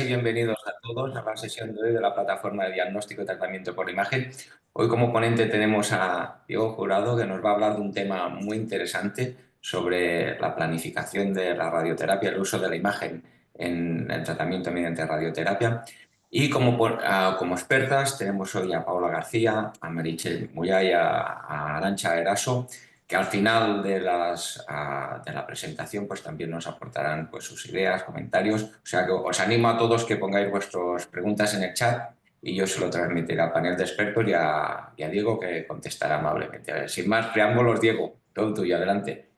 y bienvenidos a todos a la sesión de hoy de la plataforma de diagnóstico y tratamiento por imagen. Hoy como ponente tenemos a Diego Jurado, que nos va a hablar de un tema muy interesante sobre la planificación de la radioterapia, el uso de la imagen en el tratamiento mediante radioterapia. Y como expertas tenemos hoy a Paula García, a Meritxell Muyay, a Arantxa Eraso, que al final de la presentación pues también nos aportarán pues sus ideas, comentarios. O sea que os animo a todos que pongáis vuestras preguntas en el chat y yo se lo transmitiré al panel de expertos y a Diego, que contestará amablemente. Sin más preámbulos, Diego, todo tuyo, adelante.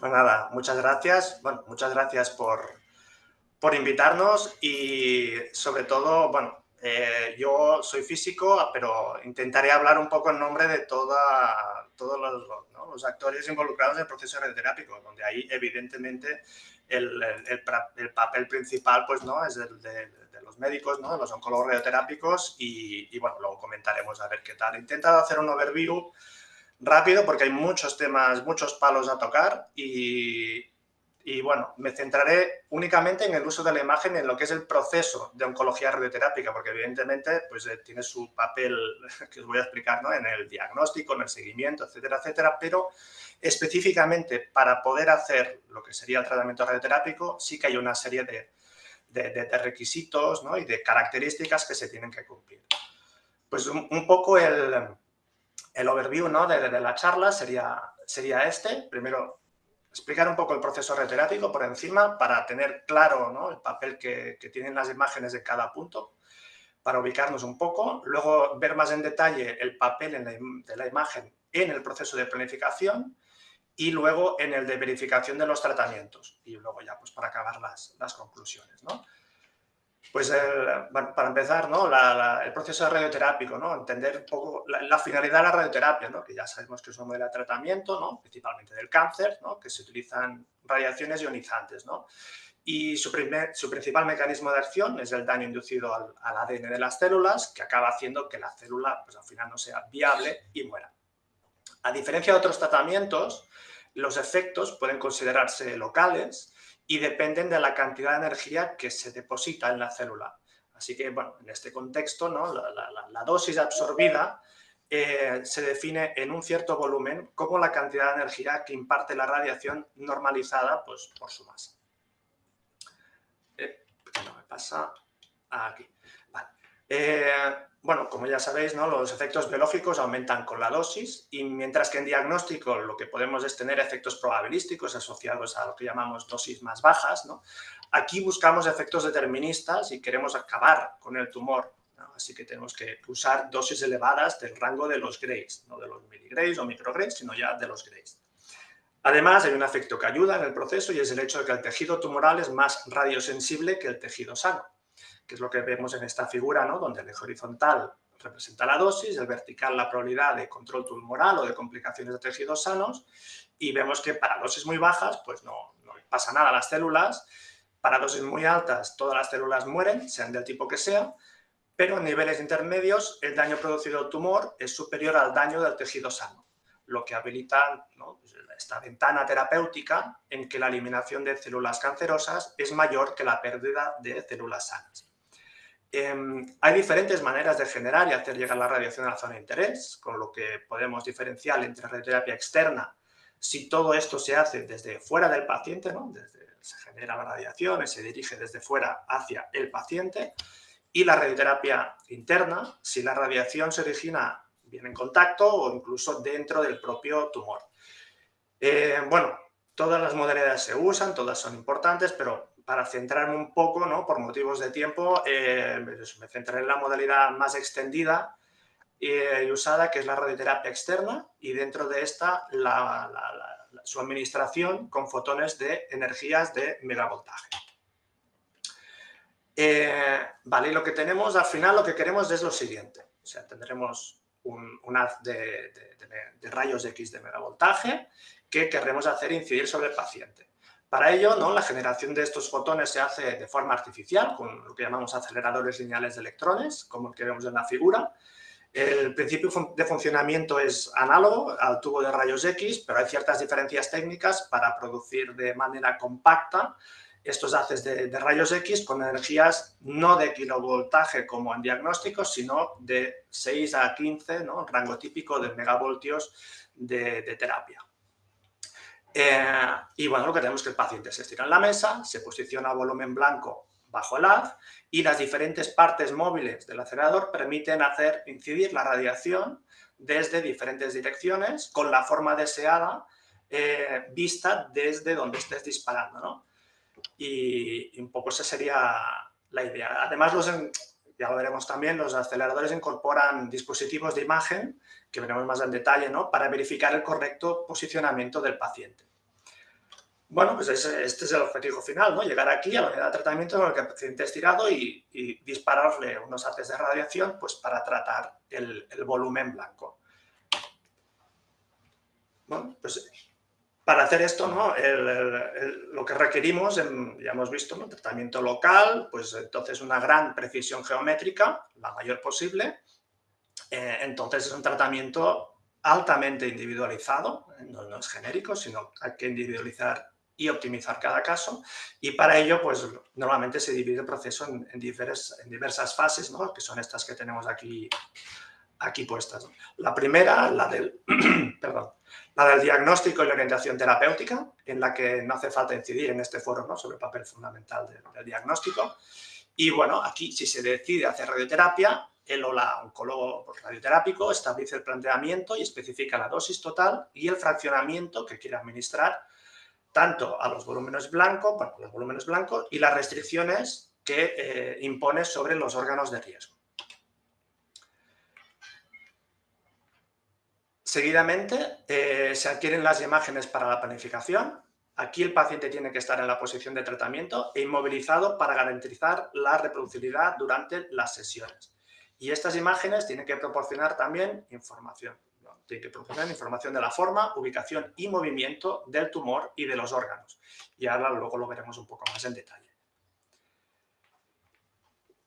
Pues nada, muchas gracias. Bueno, muchas gracias por invitarnos y sobre todo, bueno, yo soy físico, pero intentaré hablar un poco en nombre de todos ¿no? los actores involucrados en el proceso radioterápico, donde ahí evidentemente el papel principal pues, ¿no? es el de los médicos, ¿no? De los oncólogos radioterápicos y bueno, luego comentaremos a ver qué tal. He intentado hacer un overview rápido porque hay muchos temas, muchos palos a tocar y bueno, me centraré únicamente en el uso de la imagen en lo que es el proceso de oncología radioterápica, porque evidentemente pues, tiene su papel, que os voy a explicar, ¿no? En el diagnóstico, en el seguimiento, etcétera, etcétera, pero específicamente para poder hacer lo que sería el tratamiento radioterápico sí que hay una serie de requisitos, ¿no? Y de características que se tienen que cumplir. Pues un poco el overview, ¿no? de la charla sería este. Primero, explicar un poco el proceso radioterápico por encima para tener claro, ¿no? El papel que tienen las imágenes de cada punto, para ubicarnos un poco. Luego, ver más en detalle el papel de la imagen en el proceso de planificación y luego en el de verificación de los tratamientos. Y luego ya, pues para acabar las conclusiones, ¿no? Pues bueno, para empezar, ¿no? El proceso radioterápico, ¿no? Entender un poco la finalidad de la radioterapia, ¿no? Que ya sabemos que es un modelo de tratamiento, ¿no? Principalmente del cáncer, ¿no? Que se utilizan radiaciones ionizantes, ¿no? Y su principal mecanismo de acción es el daño inducido al ADN de las células, que acaba haciendo que la célula, pues al final no sea viable y muera. A diferencia de otros tratamientos, los efectos pueden considerarse locales y dependen de la cantidad de energía que se deposita en la célula. Así que, bueno, en este contexto, ¿no? la dosis absorbida se define en un cierto volumen como la cantidad de energía que imparte la radiación normalizada pues, por su masa. No me pasa aquí. Vale. Bueno, como ya sabéis, ¿no? Los efectos biológicos aumentan con la dosis y mientras que en diagnóstico lo que podemos es tener efectos probabilísticos asociados a lo que llamamos dosis más bajas, ¿no? Aquí buscamos efectos deterministas y queremos acabar con el tumor, ¿no? Así que tenemos que usar dosis elevadas del rango de los Grays, no de los miligrays o micrograys, sino ya de los Grays. Además, hay un efecto que ayuda en el proceso y es el hecho de que el tejido tumoral es más radiosensible que el tejido sano, que es lo que vemos en esta figura, ¿no? Donde el eje horizontal representa la dosis, el vertical la probabilidad de control tumoral o de complicaciones de tejidos sanos, y vemos que para dosis muy bajas pues no pasa nada a las células, para dosis muy altas todas las células mueren, sean del tipo que sea, pero en niveles intermedios el daño producido al tumor es superior al daño del tejido sano, lo que habilita, ¿no? Pues esta ventana terapéutica en que la eliminación de células cancerosas es mayor que la pérdida de células sanas. Hay diferentes maneras de generar y hacer llegar la radiación a la zona de interés, con lo que podemos diferenciar entre radioterapia externa, si todo esto se hace desde fuera del paciente, ¿no? Se genera la radiación y se dirige desde fuera hacia el paciente, y la radioterapia interna, si la radiación se origina bien en contacto o incluso dentro del propio tumor. Bueno, todas las modalidades se usan, todas son importantes, pero para centrarme un poco, ¿no? Por motivos de tiempo, me centraré en la modalidad más extendida y usada, que es la radioterapia externa, y dentro de esta su administración con fotones de energías de megavoltaje. Vale, y lo que tenemos al final, lo que queremos es lo siguiente. O sea, tendremos un haz de rayos X de megavoltaje que querremos hacer incidir sobre el paciente. Para ello, ¿no? La generación de estos fotones se hace de forma artificial, con lo que llamamos aceleradores lineales de electrones, como el que vemos en la figura. El principio de funcionamiento es análogo al tubo de rayos X, pero hay ciertas diferencias técnicas para producir de manera compacta estos haces de rayos X con energías no de kilovoltaje como en diagnósticos, sino de 6 a 15, ¿no? Un rango típico de megavoltios de terapia. Y bueno, lo que tenemos es que el paciente se estira en la mesa, se posiciona a volumen blanco bajo el haz y las diferentes partes móviles del acelerador permiten hacer incidir la radiación desde diferentes direcciones con la forma deseada vista desde donde estés disparando, ¿no? Y un poco esa sería la idea. Además, ya lo veremos también, los aceleradores incorporan dispositivos de imagen, que veremos más en detalle, ¿no? Para verificar el correcto posicionamiento del paciente. Bueno, pues este es el objetivo final, ¿no? Llegar aquí a la unidad de tratamiento con el que el paciente estirado y dispararle unos haces de radiación pues, para tratar el volumen blanco. Bueno, pues para hacer esto, ¿no? Lo que requerimos, ya hemos visto, ¿no? Tratamiento local, pues entonces una gran precisión geométrica, la mayor posible. Entonces es un tratamiento altamente individualizado, no es genérico, sino hay que individualizar y optimizar cada caso, y para ello, pues normalmente se divide el proceso en diversas fases, ¿no? Que son estas que tenemos aquí puestas. La primera, la del, perdón, la del diagnóstico y la orientación terapéutica, en la que no hace falta incidir en este foro, ¿no? Sobre el papel fundamental del diagnóstico. Y bueno, aquí si se decide hacer radioterapia, el o la oncólogo radioterápico establece el planteamiento y especifica la dosis total y el fraccionamiento que quiere administrar tanto a los volúmenes blancos, bueno, los volúmenes blancos y las restricciones que impone sobre los órganos de riesgo. Seguidamente se adquieren las imágenes para la planificación. Aquí el paciente tiene que estar en la posición de tratamiento e inmovilizado para garantizar la reproducibilidad durante las sesiones. Y estas imágenes tienen que proporcionar también información. Tienen que proporcionar información de la forma, ubicación y movimiento del tumor y de los órganos. Y ahora luego lo veremos un poco más en detalle.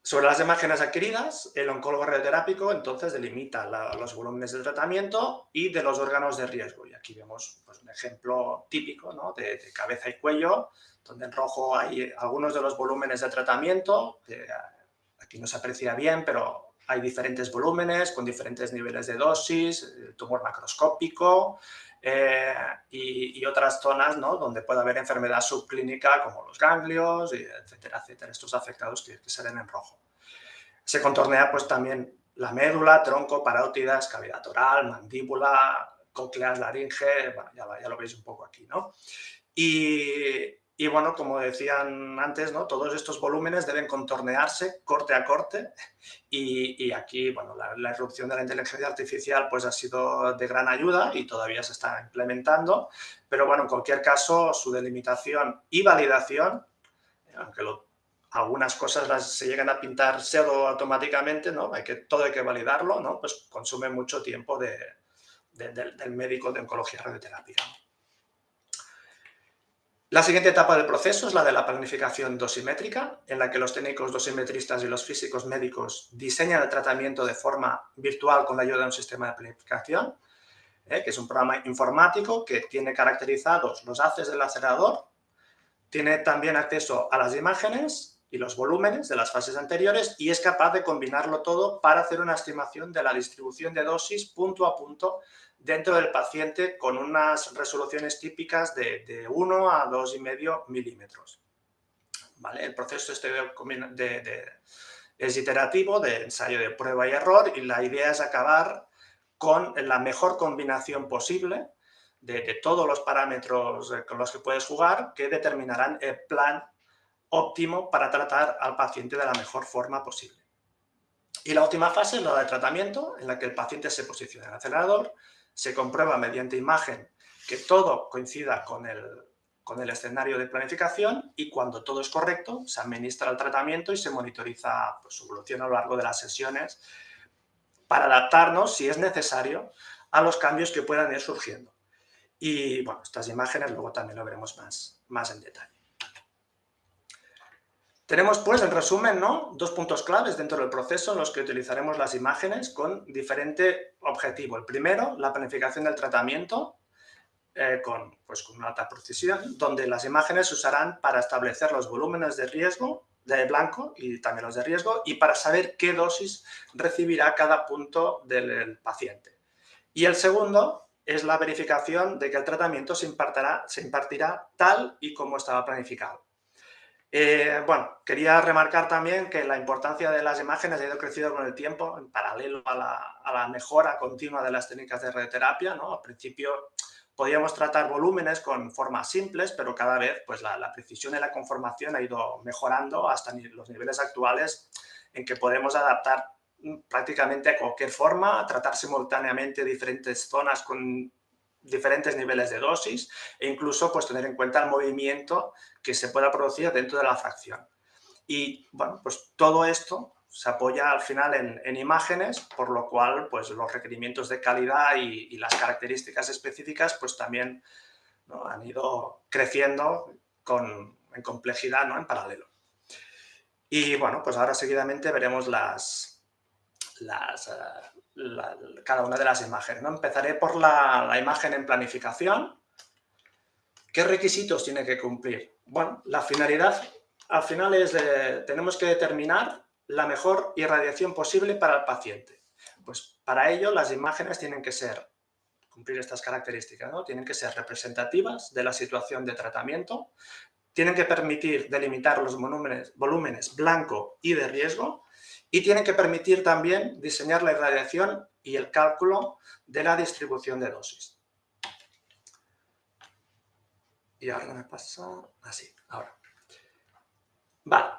Sobre las imágenes adquiridas, el oncólogo radioterápico entonces delimita los volúmenes de tratamiento y de los órganos de riesgo. Y aquí vemos pues, un ejemplo típico, ¿no? de cabeza y cuello, donde en rojo hay algunos de los volúmenes de tratamiento. Aquí no se aprecia bien, pero hay diferentes volúmenes con diferentes niveles de dosis, el tumor macroscópico y otras zonas, ¿no? Donde puede haber enfermedad subclínica como los ganglios, etcétera, etcétera, estos afectados que se ven en rojo. Se contornea pues también la médula, tronco, parótidas, cavidad oral, mandíbula, cócleas, laringe, bueno, ya lo veis un poco aquí, ¿no? Y bueno, como decían antes, ¿no? Todos estos volúmenes deben contornearse corte a corte y aquí, bueno, la irrupción de la inteligencia artificial pues ha sido de gran ayuda y todavía se está implementando, pero bueno, en cualquier caso, su delimitación y validación, aunque algunas cosas se llegan a pintar pseudo automáticamente, ¿no? Todo hay que validarlo, ¿no? Pues consume mucho tiempo del médico de oncología radioterapia. La siguiente etapa del proceso es la de la planificación dosimétrica, en la que los técnicos dosimetristas y los físicos médicos diseñan el tratamiento de forma virtual con la ayuda de un sistema de planificación, que es un programa informático que tiene caracterizados los haces del acelerador, tiene también acceso a las imágenes y los volúmenes de las fases anteriores y es capaz de combinarlo todo para hacer una estimación de la distribución de dosis punto a punto dentro del paciente con unas resoluciones típicas de 1 a 2,5 milímetros. ¿Vale? El proceso es iterativo, de ensayo de prueba y error, y la idea es acabar con la mejor combinación posible de todos los parámetros con los que puedes jugar que determinarán el plan óptimo para tratar al paciente de la mejor forma posible. Y la última fase es la de tratamiento, en la que el paciente se posiciona en el acelerador, se comprueba mediante imagen que todo coincida con el escenario de planificación y cuando todo es correcto se administra el tratamiento y se monitoriza pues, su evolución a lo largo de las sesiones para adaptarnos, si es necesario, a los cambios que puedan ir surgiendo. Y bueno, estas imágenes luego también lo veremos más en detalle. Tenemos pues, en resumen, ¿no? 2 puntos claves dentro del proceso en los que utilizaremos las imágenes con diferente objetivo. El primero, la planificación del tratamiento, pues, con una alta precisión, donde las imágenes se usarán para establecer los volúmenes de riesgo, de blanco y también los de riesgo, y para saber qué dosis recibirá cada punto del paciente. Y el segundo es la verificación de que el tratamiento se impartirá tal y como estaba planificado. Bueno, quería remarcar también que la importancia de las imágenes ha ido creciendo con el tiempo, en paralelo a la mejora continua de las técnicas de radioterapia, ¿no? Al principio podíamos tratar volúmenes con formas simples, pero cada vez pues, la precisión y la conformación ha ido mejorando hasta los niveles actuales en que podemos adaptar prácticamente a cualquier forma, tratar simultáneamente diferentes zonas con diferentes niveles de dosis e incluso pues, tener en cuenta el movimiento que se pueda producir dentro de la fracción. Y bueno, pues todo esto se apoya al final en imágenes, por lo cual pues los requerimientos de calidad y las características específicas pues también, ¿no?, han ido creciendo en complejidad, ¿no?, en paralelo. Y bueno, pues ahora seguidamente veremos cada una de las imágenes, ¿no? Empezaré por la imagen en planificación. ¿Qué requisitos tiene que cumplir? Bueno, la finalidad al final es tenemos que determinar la mejor irradiación posible para el paciente. Pues para ello las imágenes tienen que cumplir estas características, ¿no? Tienen que ser representativas de la situación de tratamiento, tienen que permitir delimitar los volúmenes blanco y de riesgo y tienen que permitir también diseñar la irradiación y el cálculo de la distribución de dosis. Y ahora me pasa así, ahora. Vale,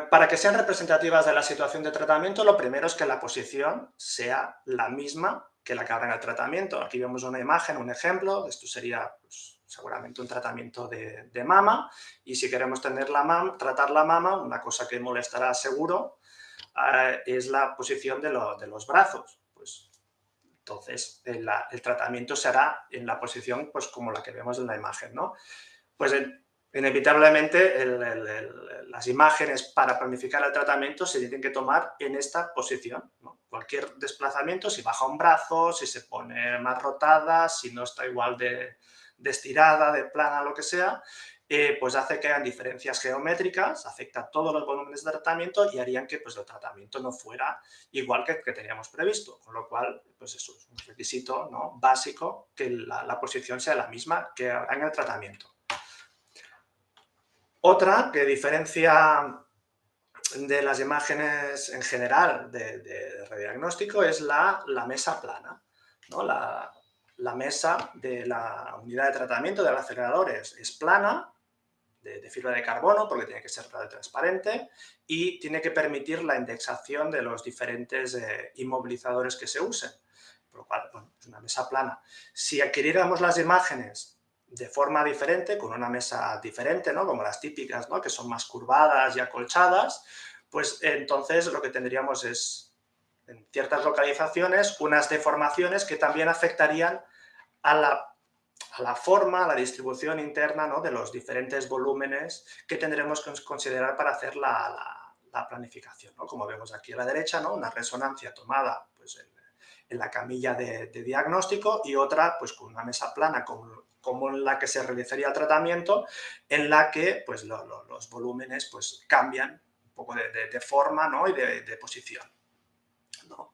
para que sean representativas de la situación de tratamiento, lo primero es que la posición sea la misma que la que habrá en el tratamiento. Aquí vemos una imagen, un ejemplo. Esto sería pues, seguramente un tratamiento de mama. Y si queremos tratar la mama, una cosa que molestará seguro es la posición de los brazos. Pues, entonces, el tratamiento se hará en la posición pues, como la que vemos en la imagen, ¿no? Pues inevitablemente las imágenes para planificar el tratamiento se tienen que tomar en esta posición, ¿no? Cualquier desplazamiento, si baja un brazo, si se pone más rotada, si no está igual de estirada, de plana, lo que sea, pues hace que hayan diferencias geométricas, afecta a todos los volúmenes de tratamiento y harían que pues, el tratamiento no fuera igual que teníamos previsto. Con lo cual, pues eso es un requisito, ¿no?, básico, que la posición sea la misma que habrá en el tratamiento. Otra que diferencia de las imágenes en general de radiodiagnóstico es la mesa plana, ¿no? La mesa de la unidad de tratamiento del acelerador es plana, de fibra de carbono, porque tiene que ser transparente y tiene que permitir la indexación de los diferentes inmovilizadores que se usen. Por lo cual, bueno, es una mesa plana. Si adquiriéramos las imágenes de forma diferente, con una mesa diferente, ¿no?, como las típicas, ¿no?, que son más curvadas y acolchadas, pues entonces lo que tendríamos es, en ciertas localizaciones, unas deformaciones que también afectarían a la forma, a la distribución interna, ¿no?, de los diferentes volúmenes que tendremos que considerar para hacer la planificación, ¿no? Como vemos aquí a la derecha, ¿no?, una resonancia tomada pues, en la camilla de diagnóstico y otra pues, con una mesa plana como en la que se realizaría el tratamiento, en la que pues, los volúmenes pues, cambian un poco de forma, ¿no?, y de posición, ¿no?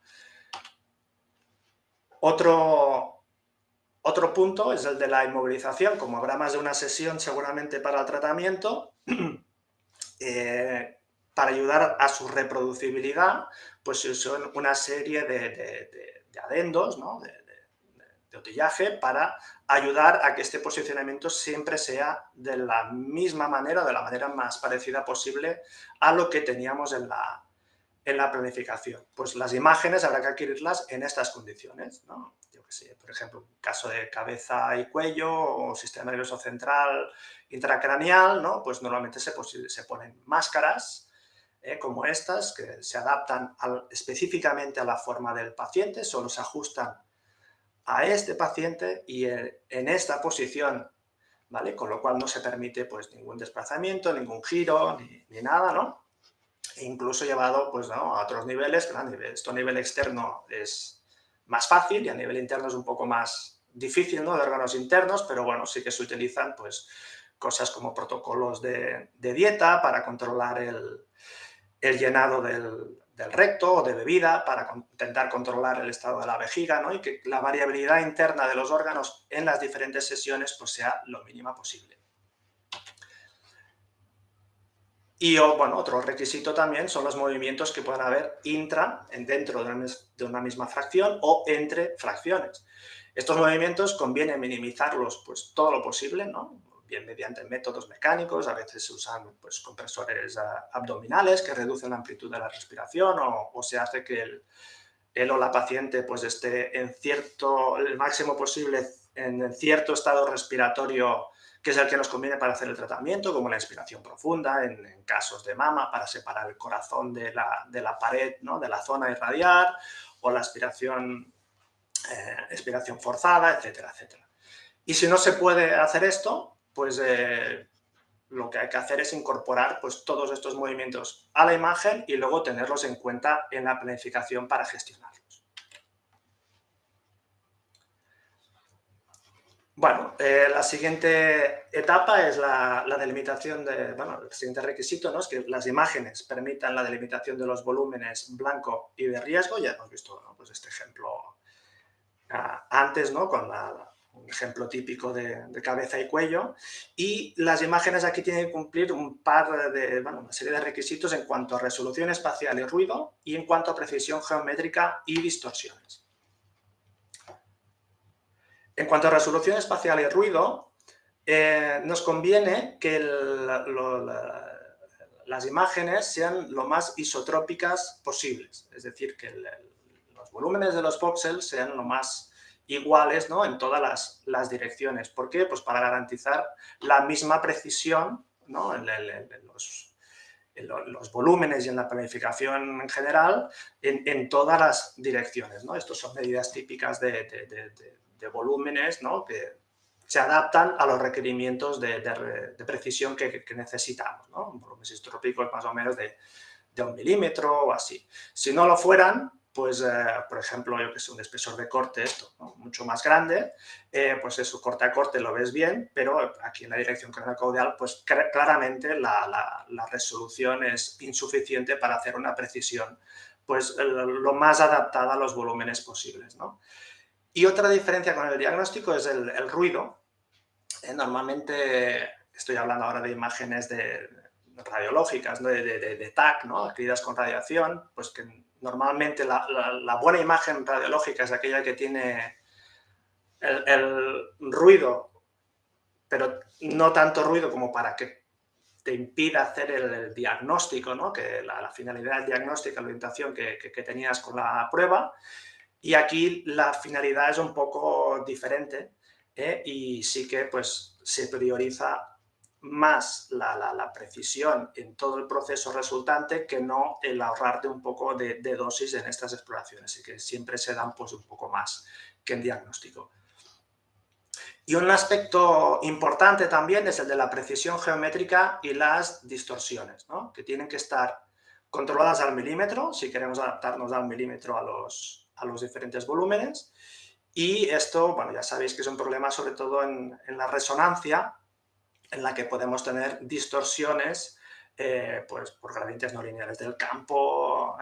Otro punto es el de la inmovilización. Como habrá más de una sesión seguramente para el tratamiento, para ayudar a su reproducibilidad, pues se usan una serie de adendos, ¿no?, de utillaje para ayudar a que este posicionamiento siempre sea de la misma manera, de la manera más parecida posible a lo que teníamos en la planificación. Pues las imágenes habrá que adquirirlas en estas condiciones, ¿no? Yo que sé, por ejemplo, en caso de cabeza y cuello o sistema nervioso central intracraneal, ¿no?, pues normalmente se ponen máscaras como estas, que se adaptan específicamente a la forma del paciente, solo se ajustan a este paciente y en esta posición, ¿vale? Con lo cual no se permite pues, ningún desplazamiento, ningún giro, ni nada, ¿no? E incluso llevado pues, ¿no?, a otros niveles. Esto a nivel externo es más fácil y a nivel interno es un poco más difícil, ¿no?, de órganos internos, pero bueno, sí que se utilizan pues cosas como protocolos de dieta para controlar el llenado del recto o de bebida, para intentar controlar el estado de la vejiga, ¿no?, y que la variabilidad interna de los órganos en las diferentes sesiones pues sea lo mínima posible. Y bueno, otro requisito también son los movimientos que pueden haber dentro de una misma fracción o entre fracciones. Estos movimientos conviene minimizarlos pues todo lo posible, ¿no?, bien mediante métodos mecánicos, a veces se usan pues compresores abdominales que reducen la amplitud de la respiración, o se hace que el o la paciente pues esté el máximo posible en cierto estado respiratorio, que es el que nos conviene para hacer el tratamiento, como la inspiración profunda en casos de mama, para separar el corazón de la pared, ¿no?, de la zona irradiar, o la expiración forzada, etcétera, etcétera. Y si no se puede hacer esto, pues lo que hay que hacer es incorporar pues todos estos movimientos a la imagen y luego tenerlos en cuenta en la planificación para gestionarlos. Bueno, la siguiente etapa es la delimitación el siguiente requisito, ¿no?, es que las imágenes permitan la delimitación de los volúmenes blanco y de riesgo. Ya hemos visto, ¿no?, pues este ejemplo antes, ¿no?, con un ejemplo típico de cabeza y cuello, y las imágenes aquí tienen que cumplir una serie de requisitos en cuanto a resolución espacial y ruido, y en cuanto a precisión geométrica y distorsiones. En cuanto a resolución espacial y ruido, nos conviene que las imágenes sean lo más isotrópicas posibles, es decir, que los volúmenes de los voxels sean lo más iguales, ¿no?, en todas las direcciones. ¿Por qué? Pues para garantizar la misma precisión, ¿no?, en los volúmenes y en la planificación en general, en todas las direcciones, ¿no? Estas son medidas típicas de volúmenes, ¿no?, que se adaptan a los requerimientos de precisión que necesitamos, ¿no? Volúmenes isotrópicos más o menos de 1 milímetro o así. Si no lo fueran, pues, por ejemplo, yo que sé, un espesor de corte, ¿no?, mucho más grande, pues eso, corte a corte lo ves bien, pero aquí en la dirección craneocaudal, pues claramente la resolución es insuficiente para hacer una precisión pues lo más adaptada a los volúmenes posibles, ¿no? Y otra diferencia con el diagnóstico es el ruido. Normalmente, estoy hablando ahora de imágenes radiológicas, ¿no?, de TAC, ¿no?, adquiridas con radiación, pues que normalmente la buena imagen radiológica es aquella que tiene el ruido, pero no tanto ruido como para que te impida hacer el diagnóstico, ¿no?, que la finalidad diagnóstica, la orientación que tenías con la prueba. Y aquí la finalidad es un poco diferente, y sí que pues se prioriza más la precisión en todo el proceso resultante que no el ahorrarte un poco de dosis en estas exploraciones, y que siempre se dan pues un poco más que en diagnóstico. Y un aspecto importante también es el de la precisión geométrica y las distorsiones, ¿no?, que tienen que estar controladas al milímetro, si queremos adaptarnos al milímetro a los diferentes volúmenes. Y esto, bueno, ya sabéis que es un problema sobre todo en la resonancia, en la que podemos tener distorsiones pues por gradientes no lineales del campo,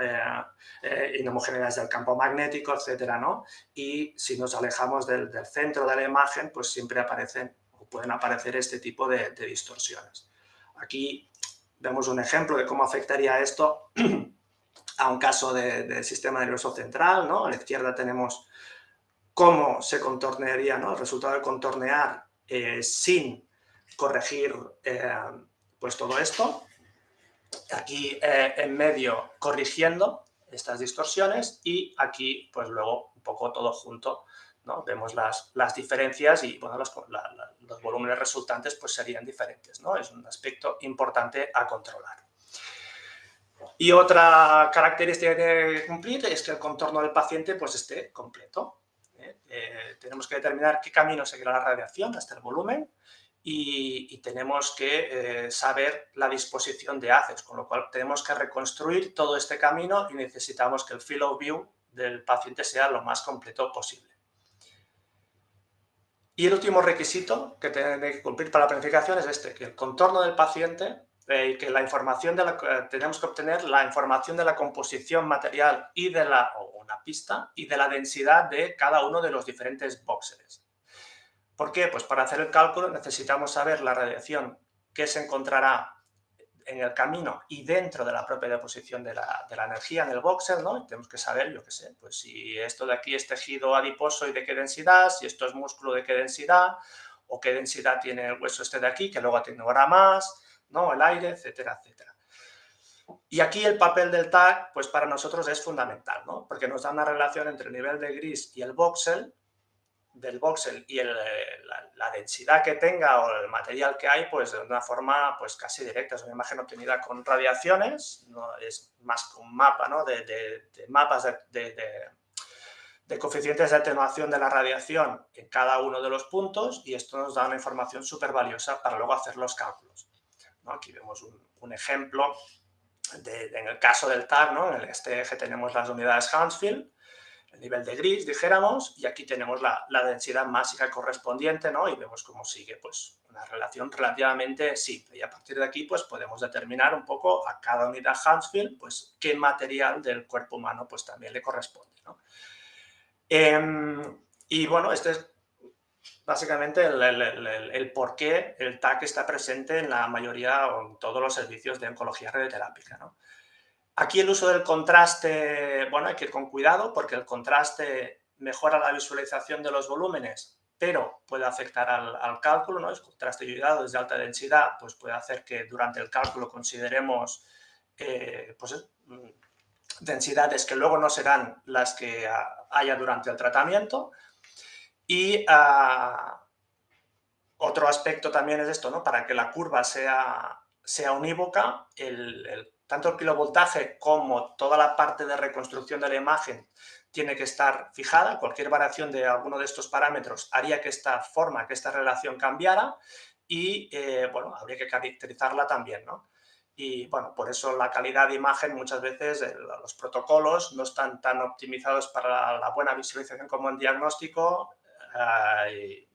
inhomogeneidades del campo magnético, etcétera, ¿no? Y si nos alejamos del centro de la imagen, pues siempre aparecen o pueden aparecer este tipo de distorsiones. Aquí vemos un ejemplo de cómo afectaría esto a un caso del sistema nervioso central, ¿no? A la izquierda tenemos cómo se contornearía, ¿no?, el resultado de contornear sin corregir pues todo esto. Aquí en medio corrigiendo estas distorsiones, y aquí pues luego un poco todo junto, ¿no? Vemos las diferencias y bueno, los volúmenes resultantes pues serían diferentes, ¿no? Es un aspecto importante a controlar. Y otra característica que tiene que cumplir es que el contorno del paciente pues esté completo. Tenemos que determinar qué camino seguirá la radiación hasta el volumen, y tenemos que saber la disposición de haces, con lo cual tenemos que reconstruir todo este camino y necesitamos que el field of view del paciente sea lo más completo posible. Y el último requisito que tiene que cumplir para la planificación es este, que el contorno del paciente y que la información tenemos que obtener la información de la composición material y o una pista y de la densidad de cada uno de los diferentes voxeles. ¿Por qué? Pues para hacer el cálculo necesitamos saber la radiación que se encontrará en el camino y dentro de la propia deposición de la energía en el voxel, ¿no? Y tenemos que saber, yo qué sé, pues si esto de aquí es tejido adiposo y de qué densidad, si esto es músculo de qué densidad, o qué densidad tiene el hueso este de aquí, que luego atenuará más, ¿no? El aire, etcétera, etcétera. Y aquí el papel del TAC, pues para nosotros es fundamental, ¿no? Porque nos da una relación entre el nivel de gris y el voxel, del voxel y la densidad que tenga o el material que hay, pues de una forma pues casi directa. Es una imagen obtenida con radiaciones, no es más que un mapa, ¿no? de mapas de coeficientes de atenuación de la radiación en cada uno de los puntos, y esto nos da una información súper valiosa para luego hacer los cálculos, ¿no? Aquí vemos un ejemplo en el caso del TAC, ¿no? En este eje tenemos las unidades Hounsfield, el nivel de gris, dijéramos, y aquí tenemos la densidad másica correspondiente, ¿no? Y vemos cómo sigue, pues, una relación relativamente simple. Y a partir de aquí, pues, podemos determinar un poco a cada unidad Hounsfield, pues, qué material del cuerpo humano, pues, también le corresponde, ¿no? Y, bueno, este es básicamente el por qué el TAC está presente en la mayoría o en todos los servicios de oncología radioterápica, ¿no? Aquí el uso del contraste, bueno, hay que ir con cuidado porque el contraste mejora la visualización de los volúmenes, pero puede afectar al cálculo, ¿no? El contraste iodado desde alta densidad pues puede hacer que durante el cálculo consideremos pues, densidades que luego no serán las que haya durante el tratamiento. Y otro aspecto también es esto, ¿no? Para que la curva sea unívoca, tanto el kilovoltaje como toda la parte de reconstrucción de la imagen tiene que estar fijada. Cualquier variación de alguno de estos parámetros haría que esta forma, que esta relación cambiara y, bueno, habría que caracterizarla también, ¿no? Y, bueno, por eso la calidad de imagen muchas veces, los protocolos no están tan optimizados para la buena visualización como en diagnóstico,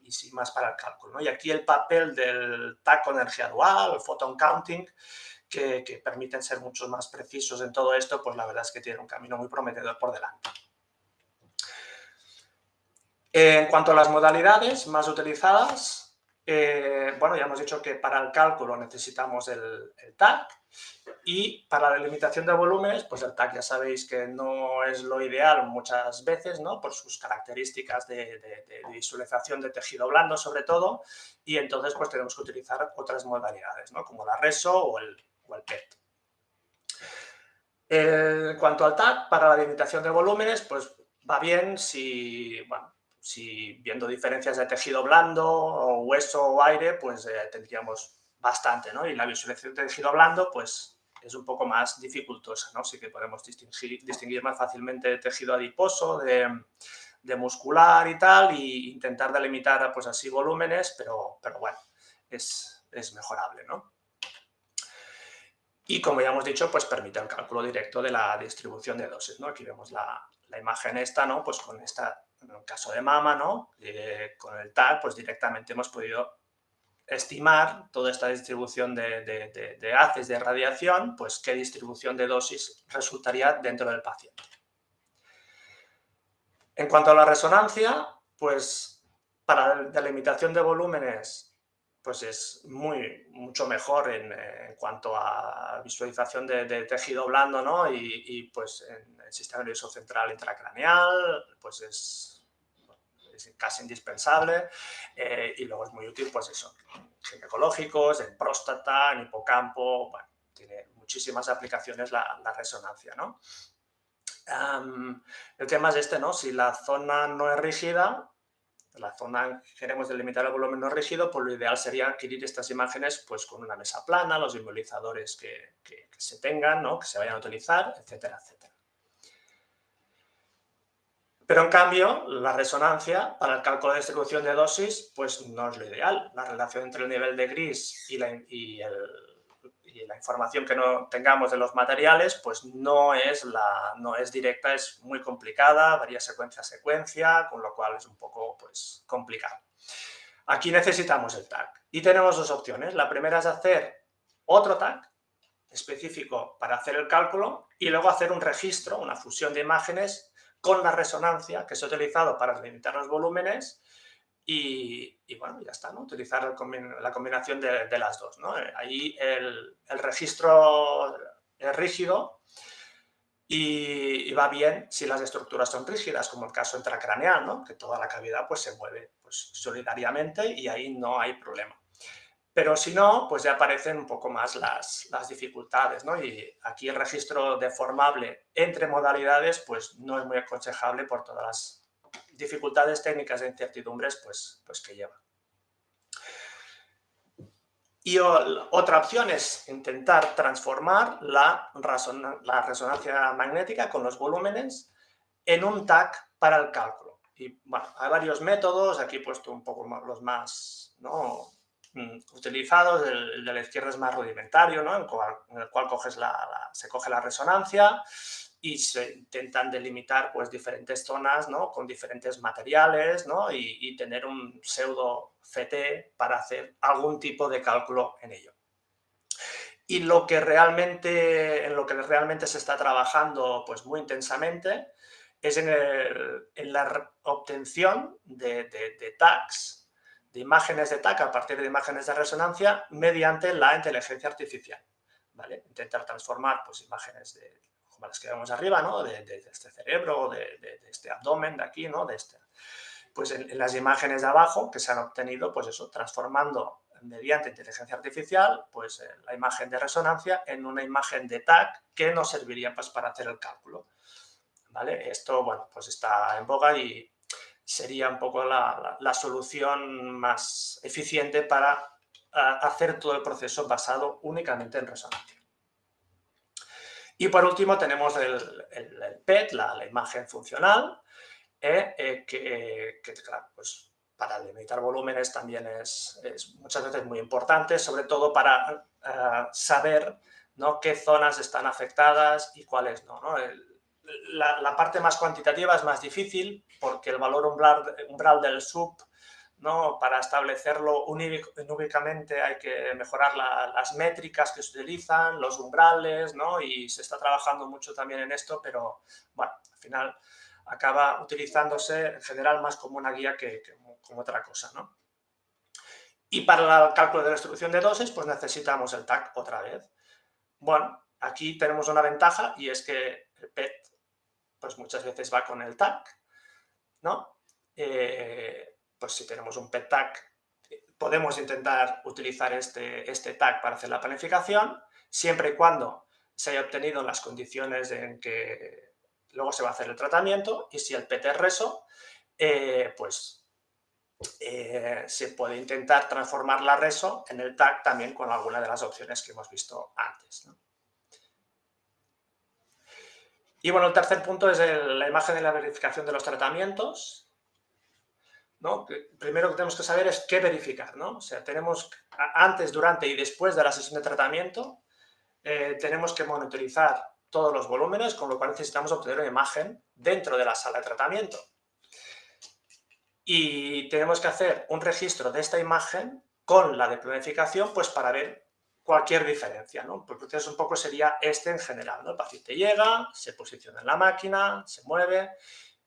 y sí más para el cálculo, ¿no? Y aquí el papel del TAC con energía dual, el photon counting, que permiten ser mucho más precisos en todo esto, pues la verdad es que tiene un camino muy prometedor por delante. En cuanto a las modalidades más utilizadas, bueno, ya hemos dicho que para el cálculo necesitamos el TAC, y para la limitación de volúmenes, pues el TAC ya sabéis que no es lo ideal muchas veces, ¿no? Por sus características de visualización de tejido blando sobre todo, y entonces pues tenemos que utilizar otras modalidades, ¿no? Como la RESO o el PET. En cuanto al TAC, para la limitación de volúmenes, pues va bien si, bueno, si viendo diferencias de tejido blando, o hueso o aire, pues tendríamos bastante, ¿no? Y la visualización de tejido blando, pues es un poco más dificultosa, ¿no? Sí que podemos distinguir más fácilmente tejido adiposo, de muscular y tal, y intentar delimitar, pues así, volúmenes, pero bueno, es mejorable, ¿no? Y como ya hemos dicho, pues permite el cálculo directo de la distribución de dosis, ¿no? Aquí vemos la imagen esta, ¿no? Pues con esta, en el caso de mama, ¿no? Con el TAC, pues directamente hemos podido estimar toda esta distribución de haces de radiación, pues qué distribución de dosis resultaría dentro del paciente. En cuanto a la resonancia, pues para la delimitación de volúmenes, pues es mucho mejor en cuanto a visualización de tejido blando, ¿no? Y pues en el sistema nervioso central intracraneal, pues es casi indispensable, y luego es muy útil, pues eso, en ginecológicos, en próstata, en hipocampo, bueno, tiene muchísimas aplicaciones la resonancia, ¿no? El tema es este, ¿no? Si la zona no es rígida, la zona que queremos delimitar el volumen no rígido, pues lo ideal sería adquirir estas imágenes pues con una mesa plana, los inmovilizadores que se tengan, ¿no? Que se vayan a utilizar, etcétera, etcétera. Pero en cambio, la resonancia para el cálculo de distribución de dosis pues no es lo ideal. La relación entre el nivel de gris y la información que no tengamos de los materiales pues no es directa, es muy complicada, varía secuencia a secuencia, con lo cual es un poco pues complicado. Aquí necesitamos el tag y tenemos dos opciones. La primera es hacer otro tag específico para hacer el cálculo y luego hacer un registro, una fusión de imágenes con la resonancia que se ha utilizado para delimitar los volúmenes y bueno, ya está, ¿no? Utilizar la combinación de las dos, ¿no? Ahí el registro es rígido y va bien si las estructuras son rígidas, como el caso intracraneal, ¿no? Que toda la cavidad pues, se mueve pues, solidariamente y ahí no hay problema. Pero si no, pues ya aparecen un poco más las dificultades, ¿no? Y aquí el registro deformable entre modalidades pues no es muy aconsejable por todas las dificultades técnicas e incertidumbres pues que lleva. Y otra opción es intentar transformar la resonancia magnética con los volúmenes en un tag para el cálculo. Y bueno, hay varios métodos, aquí he puesto un poco los más, ¿no?, utilizados. El de la izquierda es más rudimentario, ¿no?, en el cual se coge la resonancia y se intentan delimitar pues, diferentes zonas, ¿no?, con diferentes materiales, ¿no?, y tener un pseudo CT para hacer algún tipo de cálculo en ello. Y en lo que realmente se está trabajando pues, muy intensamente es en la obtención de tags, de imágenes de tag a partir de imágenes de resonancia mediante la inteligencia artificial, ¿vale? Intentar transformar pues, imágenes como las que vemos arriba, ¿no?, de este cerebro, de este abdomen de aquí, ¿no?, pues en las imágenes de abajo que se han obtenido, pues eso, transformando mediante inteligencia artificial, pues la imagen de resonancia en una imagen de tag que nos serviría pues, para hacer el cálculo, ¿vale? Esto, bueno, pues está en boga y sería un poco la solución más eficiente para hacer todo el proceso basado únicamente en resonancia. Y por último tenemos el PET, la imagen funcional, que claro, pues para delimitar volúmenes también es muchas veces muy importante, sobre todo para saber, ¿no?, qué zonas están afectadas y cuáles no, ¿no? La parte más cuantitativa es más difícil porque el valor umbral del sub, ¿no?, para establecerlo únicamente hay que mejorar las métricas que se utilizan, los umbrales, ¿no?, y se está trabajando mucho también en esto, pero bueno, al final acaba utilizándose en general más como una guía que como otra cosa, ¿no? Y para el cálculo de la distribución de dosis, pues necesitamos el tag otra vez. Bueno, aquí tenemos una ventaja y es que el PET pues muchas veces va con el tag, ¿no? Pues si tenemos un PET tag, podemos intentar utilizar este tag para hacer la planificación, siempre y cuando se haya obtenido en las condiciones en que luego se va a hacer el tratamiento, y si el PET es reso, pues se puede intentar transformar la reso en el tag también con alguna de las opciones que hemos visto antes, ¿no? Y bueno, el tercer punto es la imagen de la verificación de los tratamientos, ¿no? Primero que tenemos que saber es qué verificar, ¿no? O sea, tenemos antes, durante y después de la sesión de tratamiento, tenemos que monitorizar todos los volúmenes, con lo cual necesitamos obtener una imagen dentro de la sala de tratamiento. Y tenemos que hacer un registro de esta imagen con la de planificación, pues para ver cualquier diferencia, ¿no? El proceso un poco sería este en general, ¿no? El paciente llega, se posiciona en la máquina, se mueve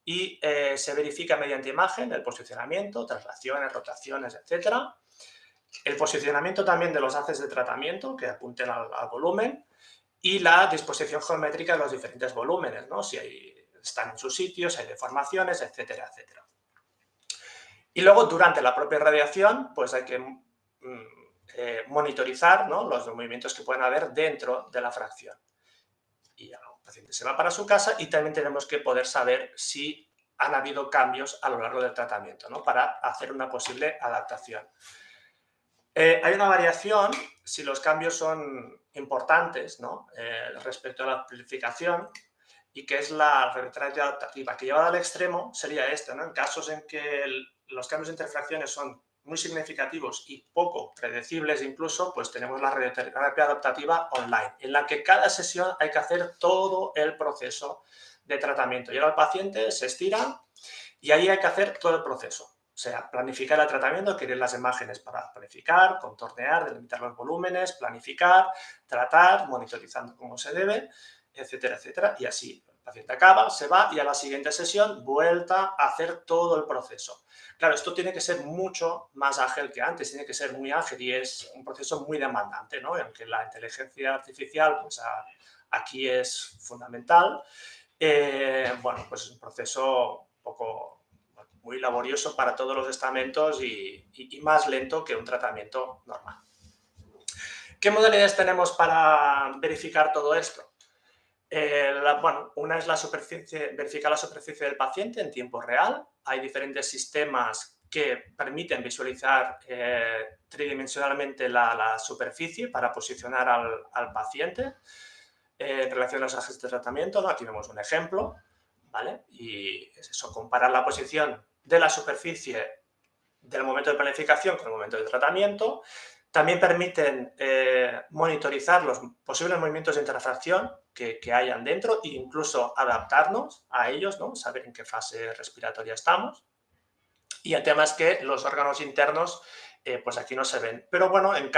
y se verifica mediante imagen el posicionamiento, traslaciones, rotaciones, etcétera. El posicionamiento también de los haces de tratamiento que apunten al volumen y la disposición geométrica de los diferentes volúmenes, ¿no? Si están en sus sitios, si hay deformaciones, etcétera, etcétera. Y luego, durante la propia radiación, pues hay que monitorizar, ¿no?, los movimientos que pueden haber dentro de la fracción. Y ya el paciente se va para su casa y también tenemos que poder saber si han habido cambios a lo largo del tratamiento, ¿no?, para hacer una posible adaptación. Hay una variación si los cambios son importantes, ¿no?, respecto a la amplificación, y que es la radioterapia adaptativa, que llevada al extremo sería esto, ¿no? En casos en que los cambios de interfracciones son muy significativos y poco predecibles incluso, pues tenemos la radioterapia adaptativa online, en la que cada sesión hay que hacer todo el proceso de tratamiento. Llega el paciente, se estira y ahí hay que hacer todo el proceso. sea, planificar el tratamiento, adquirir las imágenes para planificar, contornear, delimitar los volúmenes, planificar, tratar, monitorizando como se debe, etcétera, etcétera. Y así el paciente acaba, se va y a la siguiente sesión vuelta a hacer todo el proceso. Claro, esto tiene que ser mucho más ágil que antes, tiene que ser muy ágil y es un proceso muy demandante, ¿no? Aunque la inteligencia artificial, pues aquí es fundamental. Bueno, pues es un proceso un poco muy laborioso para todos los estamentos y más lento que un tratamiento normal. ¿Qué modalidades tenemos para verificar todo esto? Bueno, una es verificar la superficie del paciente en tiempo real. Hay diferentes sistemas que permiten visualizar tridimensionalmente la superficie para posicionar al paciente en relación a los agentes de tratamiento, ¿no? Aquí vemos un ejemplo, ¿vale? Y es eso, comparar la posición de la superficie del momento de planificación con el momento de tratamiento. También permiten monitorizar los posibles movimientos de interacción que hayan dentro e incluso adaptarnos a ellos, ¿no? Saber en qué fase respiratoria estamos. Y el tema es que los órganos internos, pues aquí no se ven. Pero bueno, hay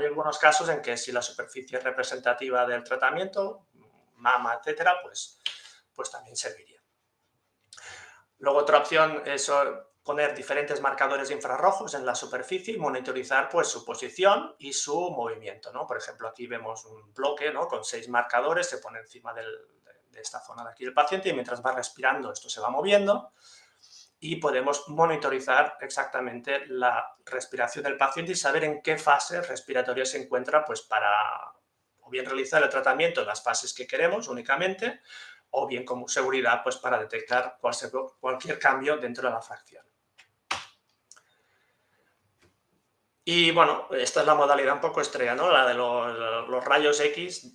algunos casos en que si la superficie es representativa del tratamiento, mama, etcétera, pues también serviría. Luego otra opción es poner diferentes marcadores infrarrojos en la superficie y monitorizar pues su posición y su movimiento, ¿no? Por ejemplo, aquí vemos un bloque, ¿no? Con 6 marcadores, se pone encima de esta zona de aquí del paciente y mientras va respirando esto se va moviendo y podemos monitorizar exactamente la respiración del paciente y saber en qué fase respiratoria se encuentra, pues para o bien realizar el tratamiento en las fases que queremos únicamente, o bien como seguridad, pues para detectar cualquier cambio dentro de la fracción. Y bueno, esta es la modalidad un poco estrella, ¿no? La de los rayos X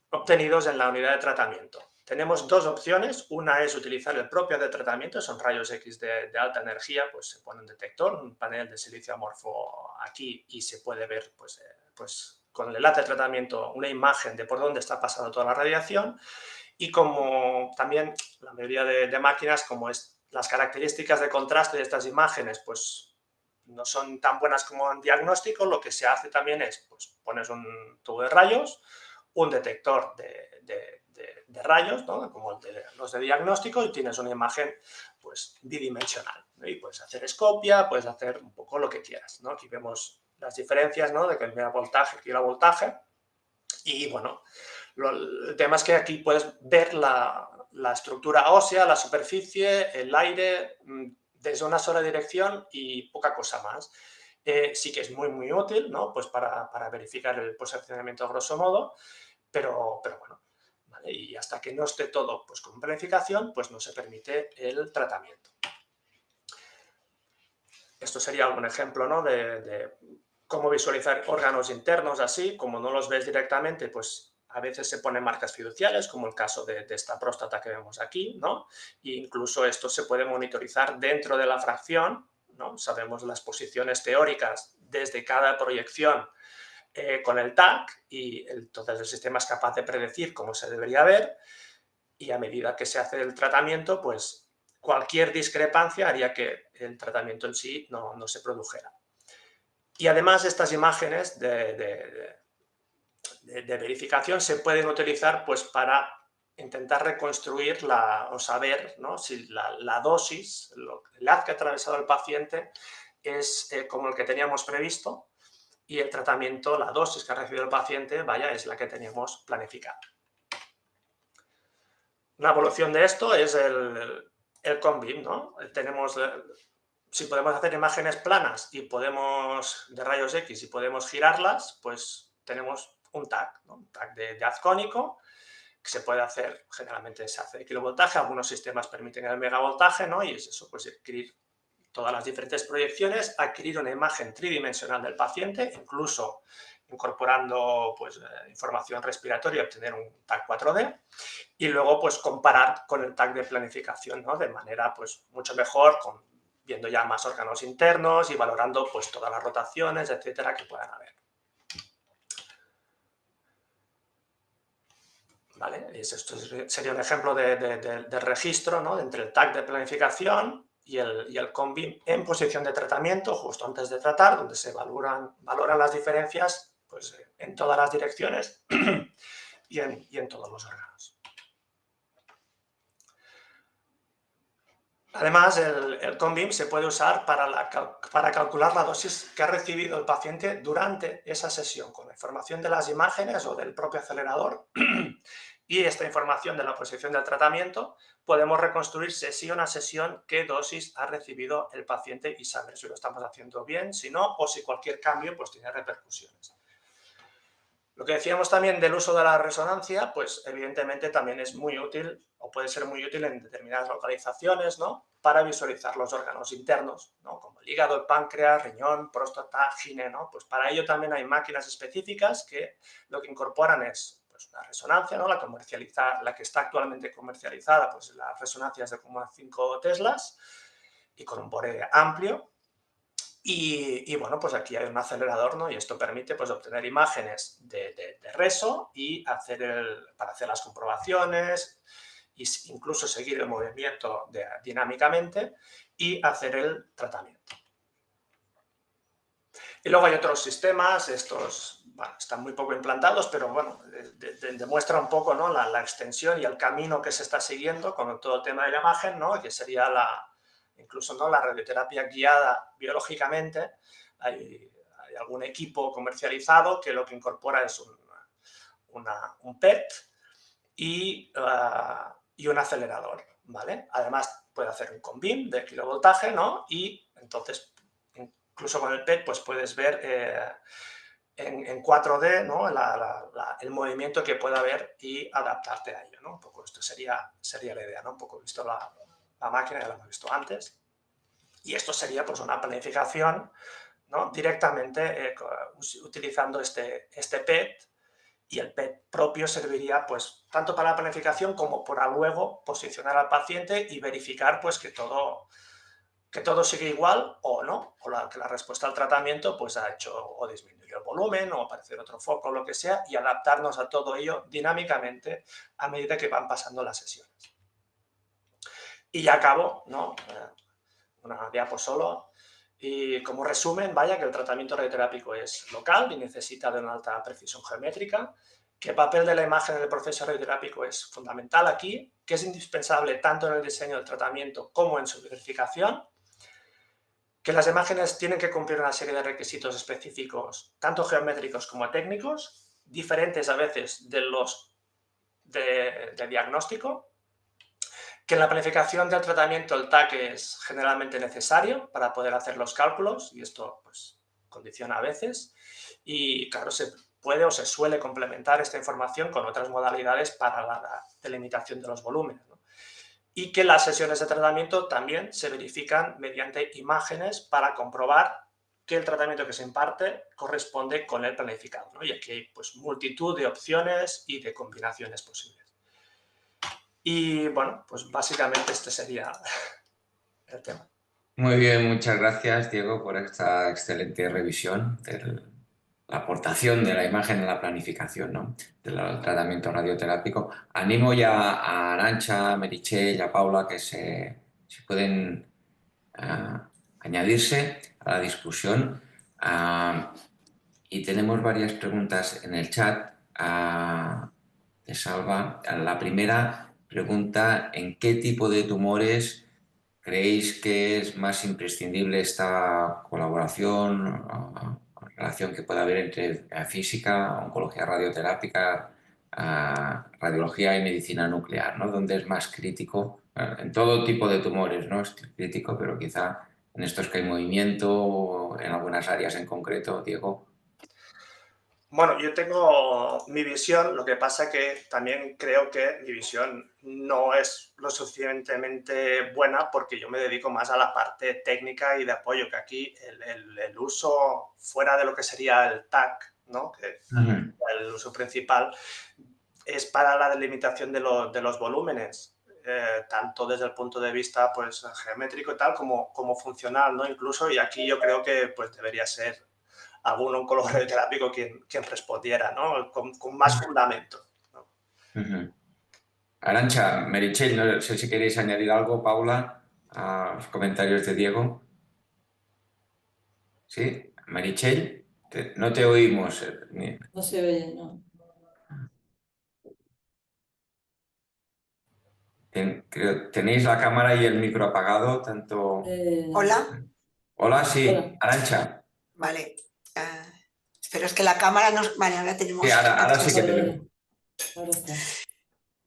obtenidos en la unidad de tratamiento. Tenemos dos opciones, una es utilizar el propio de tratamiento, son rayos X de alta energía, pues se pone un detector, un panel de silicio amorfo aquí y se puede ver pues con el enlace de tratamiento una imagen de por dónde está pasando toda la radiación y como también la mayoría de máquinas, como las características de contraste de estas imágenes pues no son tan buenas como en diagnóstico, lo que se hace también es, pues pones un tubo de rayos, un detector de rayos, ¿no? Como los de diagnóstico, y tienes una imagen pues bidimensional, ¿no? Y puedes hacer escopia, puedes hacer un poco lo que quieras, ¿no? Aquí vemos las diferencias, ¿no? De que el megavoltaje, kilovoltaje, y bueno, el tema es que aquí puedes ver la estructura ósea, la superficie, el aire, desde una sola dirección y poca cosa más. Sí que es muy, muy útil, ¿no? Pues para verificar el posicionamiento a grosso modo, pero bueno, ¿vale? Y hasta que no esté todo pues, con planificación, pues no se permite el tratamiento. Esto sería algún ejemplo, ¿no? de cómo visualizar órganos internos así, como no los ves directamente, pues a veces se ponen marcas fiduciales, como el caso de esta próstata que vemos aquí, ¿no? E incluso esto se puede monitorizar dentro de la fracción, ¿no? Sabemos las posiciones teóricas desde cada proyección con el TAC y entonces el sistema es capaz de predecir cómo se debería ver y a medida que se hace el tratamiento, pues cualquier discrepancia haría que el tratamiento en sí no se produjera. Y además estas imágenes de verificación se pueden utilizar pues para intentar reconstruir o saber, ¿no? Si la dosis, el haz que ha atravesado el paciente es como el que teníamos previsto y el tratamiento, la dosis que ha recibido el paciente, vaya, es la que teníamos planificada. Una evolución de esto es el CONBIM, ¿no? Si podemos hacer imágenes planas y de rayos X y podemos girarlas, pues tenemos un TAC, ¿no? Un TAC de haz cónico, que se puede hacer, generalmente se hace de kilovoltaje, algunos sistemas permiten el megavoltaje, ¿no? Y es eso, pues adquirir todas las diferentes proyecciones, adquirir una imagen tridimensional del paciente, incluso incorporando pues, información respiratoria y obtener un TAC 4D, y luego pues comparar con el TAC de planificación, ¿no? De manera pues mucho mejor, viendo ya más órganos internos y valorando pues todas las rotaciones, etcétera, que puedan haber. ¿Vale? Esto sería un ejemplo de registro, ¿no? Entre el TAC de planificación el CONBIM en posición de tratamiento, justo antes de tratar, donde se valoran las diferencias pues, en todas las direcciones y en todos los órganos. Además, el CONBIM se puede usar para calcular la dosis que ha recibido el paciente durante esa sesión, con la información de las imágenes o del propio acelerador y esta información de la posición del tratamiento, podemos reconstruir sesión a sesión qué dosis ha recibido el paciente y saber si lo estamos haciendo bien, si no, o si cualquier cambio pues, tiene repercusiones. Lo que decíamos también del uso de la resonancia, pues evidentemente también es muy útil o puede ser muy útil en determinadas localizaciones, ¿no? Para visualizar los órganos internos, ¿no? Como el hígado, el páncreas, riñón, próstata, gine, ¿no? Pues para ello también hay máquinas específicas que lo que incorporan es pues, una resonancia, ¿no? La que está actualmente comercializada, pues las resonancias de 0,5 teslas y con un bore amplio. Y bueno, pues aquí hay un acelerador, ¿no? Y esto permite pues, obtener imágenes de reso y para hacer las comprobaciones, e incluso seguir el movimiento dinámicamente y hacer el tratamiento. Y luego hay otros sistemas, estos bueno, están muy poco implantados, pero bueno, demuestra un poco ¿no? la extensión y el camino que se está siguiendo con todo el tema de la imagen, ¿no? Que sería incluso ¿no? la radioterapia guiada biológicamente. Hay algún equipo comercializado que lo que incorpora es un PET y un acelerador, ¿vale? Además puede hacer un CONBIM de kilovoltaje, ¿no? Y entonces, incluso con el PET, pues puedes ver en 4D, ¿no? El movimiento que pueda haber y adaptarte a ello, ¿no? Un poco esto sería la idea, ¿no? Un poco visto la máquina, ya la hemos visto antes. Y esto sería pues una planificación, ¿no? Directamente utilizando este PET, y el PET propio serviría pues tanto para la planificación como para luego posicionar al paciente y verificar pues que todo sigue igual o no, o que la respuesta al tratamiento pues ha hecho o disminuir el volumen o aparecer otro foco o lo que sea y adaptarnos a todo ello dinámicamente a medida que van pasando las sesiones. Y ya acabo, ¿no? Una diapo solo. Y como resumen, vaya que el tratamiento radioterápico es local y necesita de una alta precisión geométrica, que el papel de la imagen en el proceso radioterápico es fundamental aquí, que es indispensable tanto en el diseño del tratamiento como en su verificación, que las imágenes tienen que cumplir una serie de requisitos específicos, tanto geométricos como técnicos, diferentes a veces de los de diagnóstico, que en la planificación del tratamiento el TAC es generalmente necesario para poder hacer los cálculos y esto pues, condiciona a veces y claro, se puede o se suele complementar esta información con otras modalidades para la delimitación de los volúmenes, ¿no? Y que las sesiones de tratamiento también se verifican mediante imágenes para comprobar que el tratamiento que se imparte corresponde con el planificado, ¿no? Y aquí hay pues, multitud de opciones y de combinaciones posibles. Y bueno, pues básicamente este sería el tema. Muy bien, muchas gracias, Diego, por esta excelente revisión de la aportación de la imagen en la planificación, ¿no? Del tratamiento radioterápico. Animo ya a Arantxa, a Meritxell y a Paula que si pueden añadirse a la discusión. Y tenemos varias preguntas en el chat de Salva. La primera pregunta, ¿en qué tipo de tumores creéis que es más imprescindible esta colaboración o relación que puede haber entre física, oncología radioterápica, radiología y medicina nuclear, ¿no? ¿Dónde es más crítico? En todo tipo de tumores, ¿no? Es crítico, pero quizá en estos que hay movimiento, en algunas áreas en concreto, Diego. Bueno, yo tengo mi visión, lo que pasa que también creo que mi visión no es lo suficientemente buena porque yo me dedico más a la parte técnica y de apoyo, que aquí el uso fuera de lo que sería el TAC, ¿no? Que el uso principal es para la delimitación de los volúmenes, tanto desde el punto de vista pues, geométrico y tal como funcional, ¿no? Incluso, y aquí yo creo que pues, debería ser algún oncólogo radioterápico quien respondiera, ¿no? Con más fundamento, ¿no? Arantxa, Meritxell, no sé si queréis añadir algo, Paula. a los comentarios de Diego. ¿Sí? Meritxell, no te oímos. No se oye, no. ¿Tenéis la cámara y el micro apagado? Tanto... Hola. Hola, sí, Hola. Arantxa. Vale. Pero es que la cámara no... Vale, ahora tenemos... Sí, ahora sí que tenemos. Ahora está.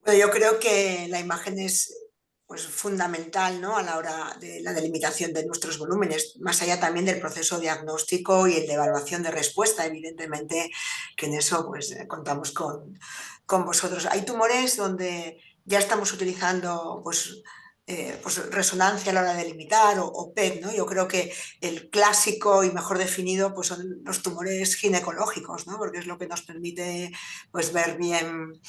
Bueno, yo creo que la imagen es pues, fundamental, ¿no? A la hora de la delimitación de nuestros volúmenes, más allá también del proceso diagnóstico y el de evaluación de respuesta, evidentemente que en eso pues, contamos con vosotros. Hay tumores donde ya estamos utilizando pues resonancia a la hora de delimitar o PET, ¿no? Yo creo que el clásico y mejor definido pues son los tumores ginecológicos, ¿no? Porque es lo que nos permite pues ver bien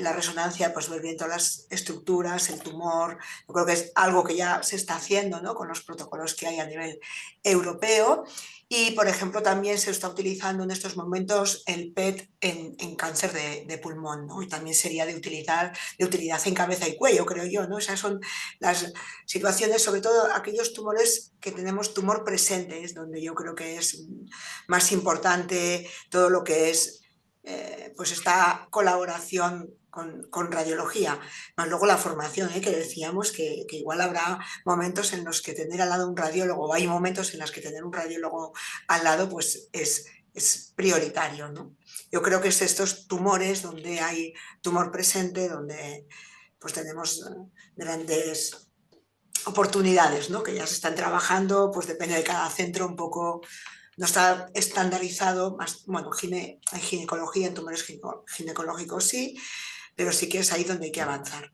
la resonancia, pues ver bien todas las estructuras, el tumor. Yo creo que es algo que ya se está haciendo, ¿no? Con los protocolos que hay a nivel europeo. Y, por ejemplo, también se está utilizando en estos momentos el PET en cáncer de pulmón, ¿no? Y también sería de utilidad en cabeza y cuello, creo yo, ¿no? Esas son las situaciones, sobre todo aquellos tumores que tenemos tumor presente, es donde yo creo que es más importante todo lo que es pues esta colaboración con radiología, más luego la formación, que decíamos que igual habrá momentos en los que tener al lado un radiólogo, o hay momentos en los que tener un radiólogo al lado pues es prioritario, ¿no? Yo creo que es estos tumores donde hay tumor presente, donde pues tenemos grandes oportunidades, ¿no? Que ya se están trabajando, pues depende de cada centro un poco, no está estandarizado, más, bueno, en ginecología, en tumores ginecológicos sí, pero sí que es ahí donde hay que avanzar.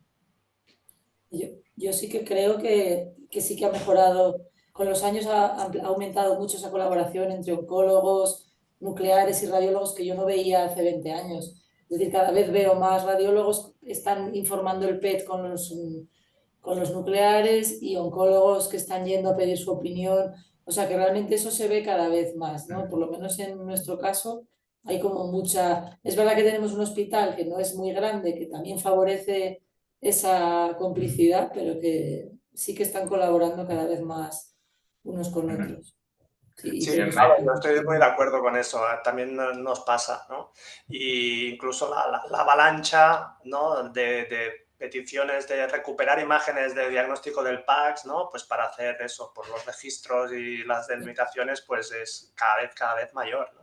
Yo sí que creo que sí que ha mejorado. Con los años ha aumentado mucho esa colaboración entre oncólogos, nucleares y radiólogos que yo no veía hace 20 años. Es decir, cada vez veo más radiólogos que están informando el PET con los nucleares y oncólogos que están yendo a pedir su opinión. O sea que realmente eso se ve cada vez más, ¿no? Por lo menos en nuestro caso hay como mucha... Es verdad que tenemos un hospital que no es muy grande, que también favorece esa complicidad, pero que sí que están colaborando cada vez más unos con otros. Sí, Sí, claro, yo estoy muy de acuerdo con eso, también nos pasa, ¿no? Y incluso la avalancha, ¿no? de peticiones de recuperar imágenes de diagnóstico del PAX, ¿no? Pues para hacer eso, por los registros y las delimitaciones, pues es cada vez mayor, ¿no?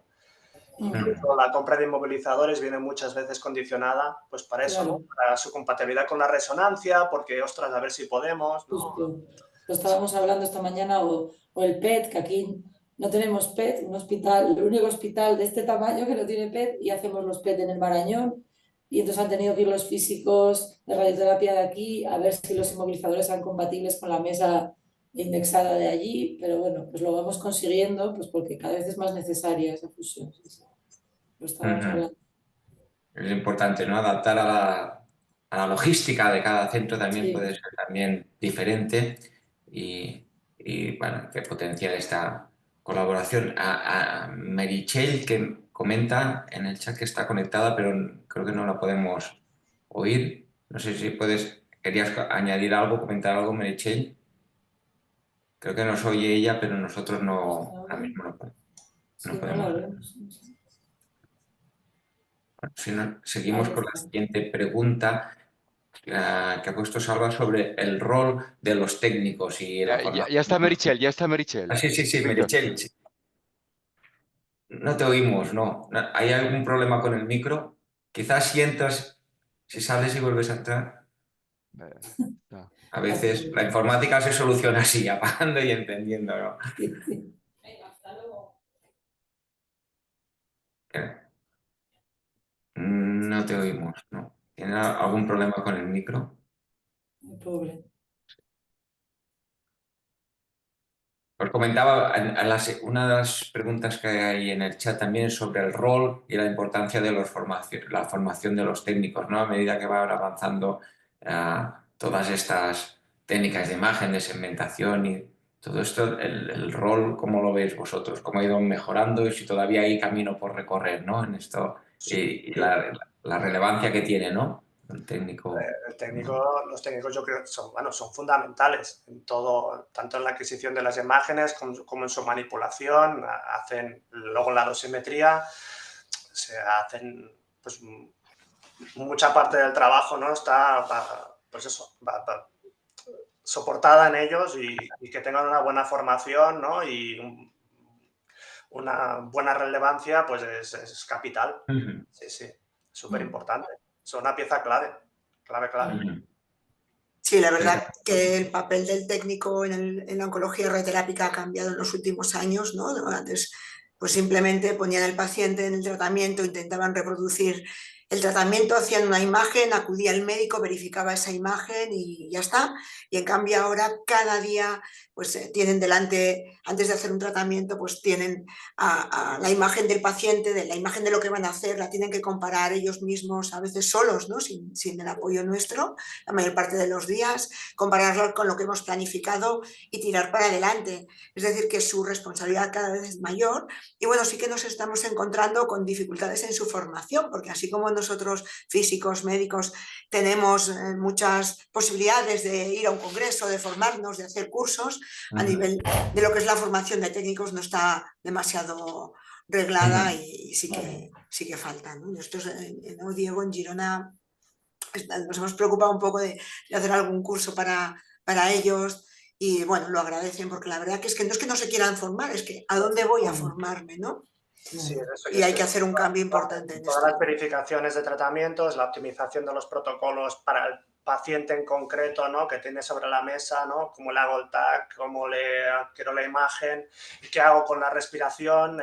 Incluso la compra de inmovilizadores viene muchas veces condicionada, pues para eso, claro. ¿no? Para su compatibilidad con la resonancia, porque, ostras, a ver si podemos, ¿no? Justo. Lo estábamos hablando esta mañana, o el PET, que aquí no tenemos PET, un hospital, el único hospital de este tamaño que no tiene PET, y hacemos los PET en el Marañón, y entonces han tenido que ir los físicos de radioterapia de aquí a ver si los inmovilizadores eran compatibles con la mesa indexada de allí, pero bueno, pues lo vamos consiguiendo, pues porque cada vez es más necesaria esa fusión. Lo estábamos hablando. Es importante, ¿no? Adaptar a la logística de cada centro también Sí. puede ser también diferente y, bueno, que potenciar esta colaboración. A Meritxell, que comenta en el chat que está conectada, pero creo que no la podemos oír. No sé si querías añadir algo, comentar algo, Meritxell. Creo que nos oye ella, pero nosotros no, ahora mismo no Sí, no podemos. la vemos. Bueno, si no, seguimos Ahí con la está. siguiente pregunta que ha puesto Salva sobre el rol de los técnicos y la formación. Ya está Meritxell, ya está Meritxell. Ah, sí, sí, sí, Víctor. Meritxell. Sí. No te oímos, no. ¿Hay algún problema con el micro? Quizás si entras, si sales y vuelves a entrar. Está. A veces la informática se soluciona así, apagando y entendiendo, ¿no? Sí, sí. Venga, hasta luego. No te oímos, ¿no? ¿Tiene algún problema con el micro? Pobre. Os comentaba, una de las preguntas que hay en el chat también es sobre el rol y la importancia de la formación de los técnicos, ¿no? A medida que van avanzando todas estas técnicas de imagen, de segmentación y todo esto, el rol, ¿cómo lo veis vosotros? ¿Cómo ha ido mejorando y si todavía hay camino por recorrer, ¿no? En esto y la relevancia que tiene, ¿no? El técnico. Los técnicos yo creo que son fundamentales en todo, tanto en la adquisición de las imágenes como en su manipulación. Hacen luego la dosimetría, se hacen pues mucha parte del trabajo, ¿no? Está pues eso, soportada en ellos y que tengan una buena formación, ¿no? Y una buena relevancia, pues es capital. Sí, sí, súper importante. Son una pieza clave. Sí, la verdad que el papel del técnico en la oncología radioterápica ha cambiado en los últimos años, ¿no? Antes, pues simplemente ponían al paciente en el tratamiento, intentaban reproducir el tratamiento, hacían una imagen, acudía el médico, verificaba esa imagen y ya está. Y en cambio ahora cada día pues tienen delante, antes de hacer un tratamiento, pues tienen a la imagen del paciente, de la imagen de lo que van a hacer, la tienen que comparar ellos mismos, a veces solos, ¿no? Sin el apoyo nuestro, la mayor parte de los días, compararlo con lo que hemos planificado y tirar para adelante. Es decir, que su responsabilidad cada vez es mayor y bueno, sí que nos estamos encontrando con dificultades en su formación, porque así como nosotros físicos, médicos, tenemos muchas posibilidades de ir a un congreso, de formarnos, de hacer cursos, a nivel de lo que es la formación de técnicos no está demasiado reglada y sí que falta, ¿no? Nosotros en Diego, en Girona, nos hemos preocupado un poco de hacer algún curso para ellos y bueno, lo agradecen porque la verdad que es que no es que no se quieran formar, es que ¿a dónde voy a formarme, no? Sí, eso, y hay que hacer un cambio importante en todas esto. las verificaciones de tratamientos, la optimización de los protocolos para el paciente en concreto, ¿no? Que tiene sobre la mesa, ¿no? Cómo le hago el TAC, cómo le adquiero la imagen, qué hago con la respiración,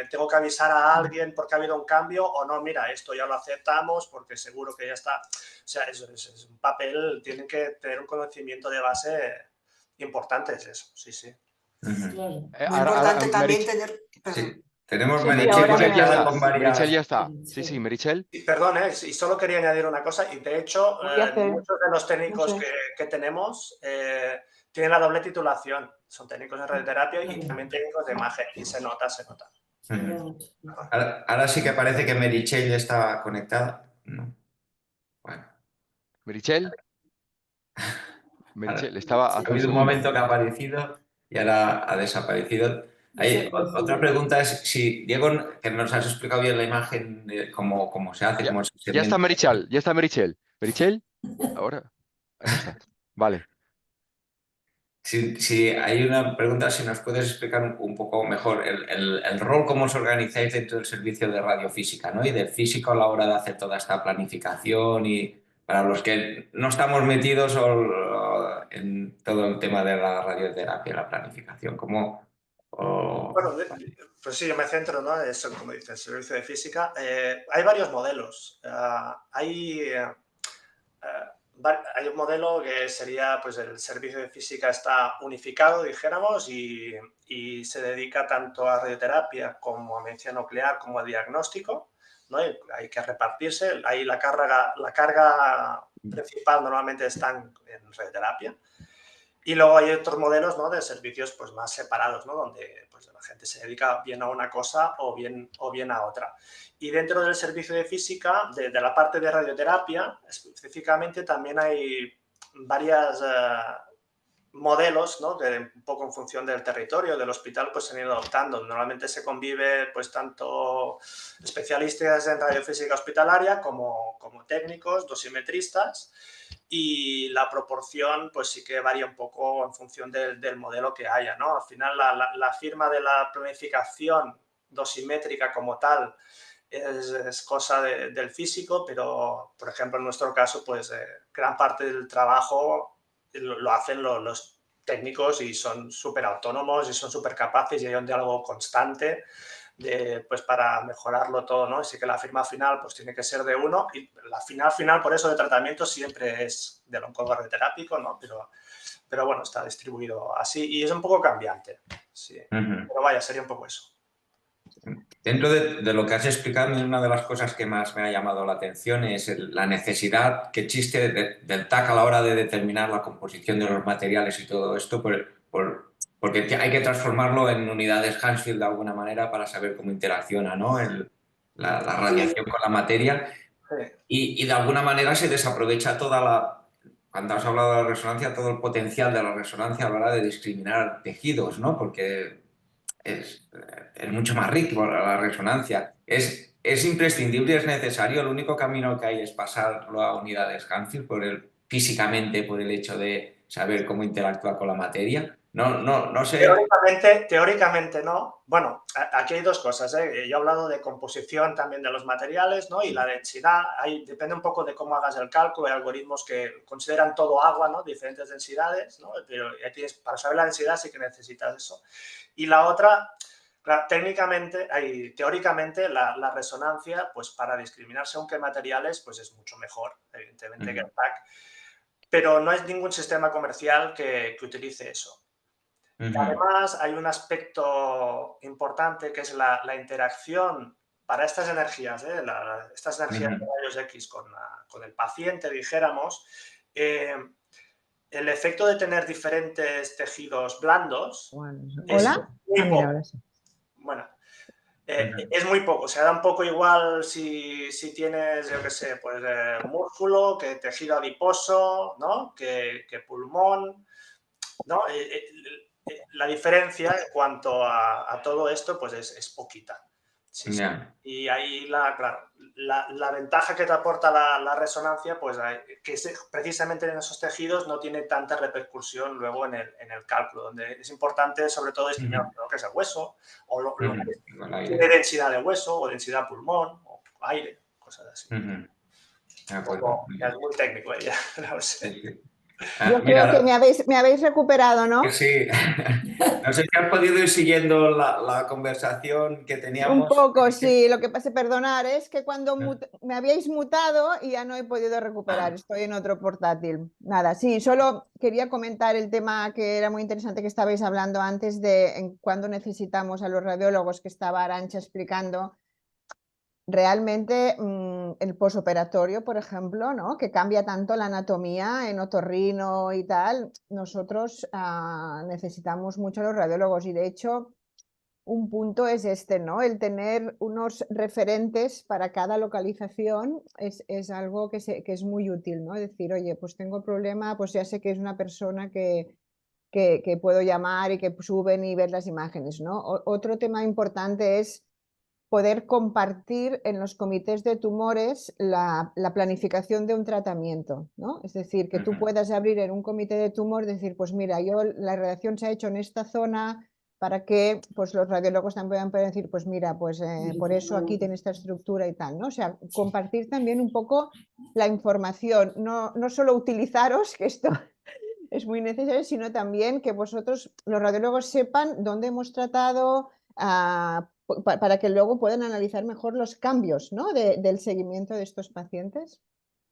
tengo que avisar a alguien porque ha habido un cambio o no, mira, esto ya lo aceptamos porque seguro que ya está. O sea, es un papel, tienen que tener un conocimiento de base importante, es eso, sí, sí. Claro. Muy importante también tener... Sí. Tenemos Sí, Meritxell Meritxell ya conectada está. con varias... Meritxell ya está. Sí, Meritxell. Y perdón, y solo quería añadir una cosa, y de hecho, muchos de los técnicos que tenemos tienen la doble titulación. Son técnicos de radioterapia y también técnicos de imagen, y se nota, se nota. Ahora sí que parece que Meritxell ya está conectada. No. Bueno. Meritxell. Meritxell estaba Ha hace un habido un segundo. momento que ha aparecido y ahora ha desaparecido. Otra pregunta es si, Diego, que nos has explicado bien la imagen de cómo se hace, cómo se Ya está Meritxell, ya está Meritxell. ¿Meritxell? Ahora. Ahí está. Vale. Si hay una pregunta, si nos puedes explicar un poco mejor el rol, cómo os organizáis dentro del servicio de radiofísica, ¿no? Y del físico a la hora de hacer toda esta planificación y para los que no estamos metidos en todo el tema de la radioterapia, la planificación, ¿cómo? Bueno, pues sí, yo me centro, ¿no? Eso, como dices, el servicio de física. Hay varios modelos. Hay un modelo que sería, pues el servicio de física está unificado, dijéramos, y se dedica tanto a radioterapia como a medicina nuclear como a diagnóstico, ¿no? Hay que repartirse. Ahí la carga principal normalmente está en radioterapia. Y luego hay otros modelos, ¿no? De servicios pues, más separados, ¿no? Donde pues, la gente se dedica bien a una cosa o bien a otra. Y dentro del servicio de física, de la parte de radioterapia, específicamente también hay varios modelos, ¿no? Que un poco en función del territorio, del hospital, pues se han ido adoptando. Normalmente se convive pues tanto especialistas en radiofísica hospitalaria como técnicos, dosimetristas, y la proporción pues sí que varía un poco en función del modelo que haya, ¿no? Al final la firma de la planificación dosimétrica como tal es cosa del físico, pero por ejemplo en nuestro caso pues gran parte del trabajo lo hacen los técnicos y son súper autónomos y son súper capaces y hay un diálogo constante pues para mejorarlo todo, ¿no? Así que la firma final pues tiene que ser de uno y la final por eso de tratamiento siempre es del oncólogo radioterápico, ¿no? Pero bueno, está distribuido así y es un poco cambiante, sí. Pero vaya, sería un poco eso. Dentro de lo que has explicado, una de las cosas que más me ha llamado la atención es la necesidad que existe del TAC a la hora de determinar la composición de los materiales y todo esto, porque hay que transformarlo en unidades Hansfield de alguna manera para saber cómo interacciona, ¿no? la radiación con la materia. Sí. y de alguna manera se desaprovecha toda la, cuando has hablado de la resonancia, todo el potencial de la resonancia a la hora de discriminar tejidos, ¿no? Porque es mucho más rico la resonancia. Es imprescindible, es necesario. El único camino que hay es pasarlo a unidades Hanfield físicamente por el hecho de saber cómo interactúa con la materia. No sé. Teóricamente no. Bueno, aquí hay dos cosas, ¿eh? Yo he hablado de composición también de los materiales, ¿no? Y la densidad. Ahí depende un poco de cómo hagas el cálculo. Hay algoritmos que consideran todo agua, ¿no? Diferentes densidades, ¿no? Pero para saber la densidad sí que necesitas eso. Y la otra, claro, teóricamente la resonancia, pues para discriminar según qué materiales, pues es mucho mejor, evidentemente, que el TAC. Pero no hay ningún sistema comercial que utilice eso. Además, hay un aspecto importante que es la interacción para estas energías, estas energías de rayos X con el paciente, dijéramos, el efecto de tener diferentes tejidos blandos. Hola. Mira, ahora sí. Bueno, es muy poco, se da un poco igual si tienes, yo qué sé, pues músculo, que tejido adiposo, ¿no? que pulmón, ¿no? La diferencia en cuanto a todo esto pues es poquita. Sí, sí. Y ahí, claro, la ventaja que te aporta la resonancia, pues que precisamente en esos tejidos no tiene tanta repercusión luego en el cálculo, donde es importante sobre todo discriminar lo que es el hueso, o lo que tiene densidad de hueso, o densidad pulmón, o aire, cosas así. Es muy técnico ya, lo sé. Yo creo que me habéis recuperado, ¿no? Sí. No sé si has podido ir siguiendo la conversación que teníamos. Un poco, sí. Lo que pasa, perdonar, es que cuando me habíais mutado y ya no he podido recuperar. Estoy en otro portátil. Nada, sí, solo quería comentar el tema que era muy interesante que estabais hablando antes de cuando necesitamos a los radiólogos, que estaba Arantxa explicando. Realmente el posoperatorio, por ejemplo, ¿no? Que cambia tanto la anatomía en otorrino y tal, nosotros necesitamos mucho a los radiólogos, y de hecho un punto es este, ¿no? El tener unos referentes para cada localización es algo que es muy útil, ¿no? Decir, oye, pues tengo problema, pues ya sé que es una persona que puedo llamar y que suben y ver las imágenes, ¿no? Otro tema importante es poder compartir en los comités de tumores la planificación de un tratamiento, ¿no? Es decir, que tú puedas abrir en un comité de tumor, decir, pues mira, la radiación se ha hecho en esta zona, para que pues, los radiólogos también puedan decir, pues mira, pues por eso aquí tiene esta estructura y tal, ¿no? O sea, compartir también un poco la información, no solo utilizaros, que esto es muy necesario, sino también que vosotros, los radiólogos, sepan dónde hemos tratado, para que luego puedan analizar mejor los cambios, ¿no? del seguimiento de estos pacientes.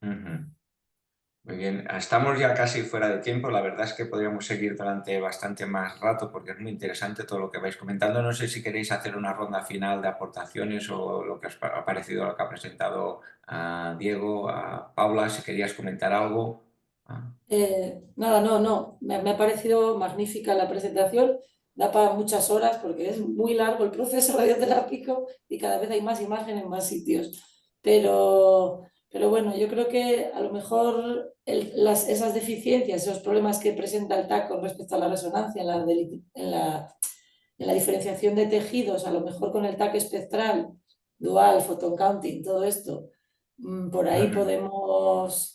Muy bien, estamos ya casi fuera de tiempo. La verdad es que podríamos seguir durante bastante más rato porque es muy interesante todo lo que vais comentando. No sé si queréis hacer una ronda final de aportaciones o lo que os ha parecido lo que ha presentado a Diego, a Paula, si querías comentar algo. Nada, no. Me ha parecido magnífica la presentación. Da para muchas horas porque es muy largo el proceso radioterápico y cada vez hay más imágenes en más sitios. Pero bueno, yo creo que a lo mejor esas deficiencias, esos problemas que presenta el TAC con respecto a la resonancia en la diferenciación de tejidos, a lo mejor con el TAC espectral, dual, photon counting, todo esto, por ahí podemos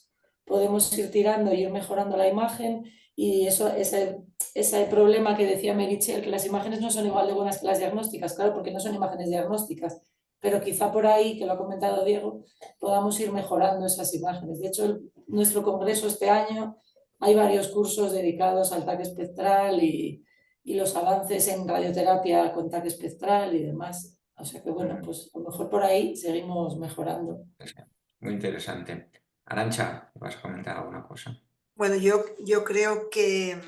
ir tirando y ir mejorando la imagen, y ese problema que decía Meritxell, que las imágenes no son igual de buenas que las diagnósticas, claro, porque no son imágenes diagnósticas, pero quizá por ahí, que lo ha comentado Diego, podamos ir mejorando esas imágenes. De hecho, nuestro congreso este año hay varios cursos dedicados al TAC espectral y los avances en radioterapia con TAC espectral y demás. O sea que bueno, pues a lo mejor por ahí seguimos mejorando. Muy interesante. Arantxa, ¿vas a comentar alguna cosa? Bueno, yo creo que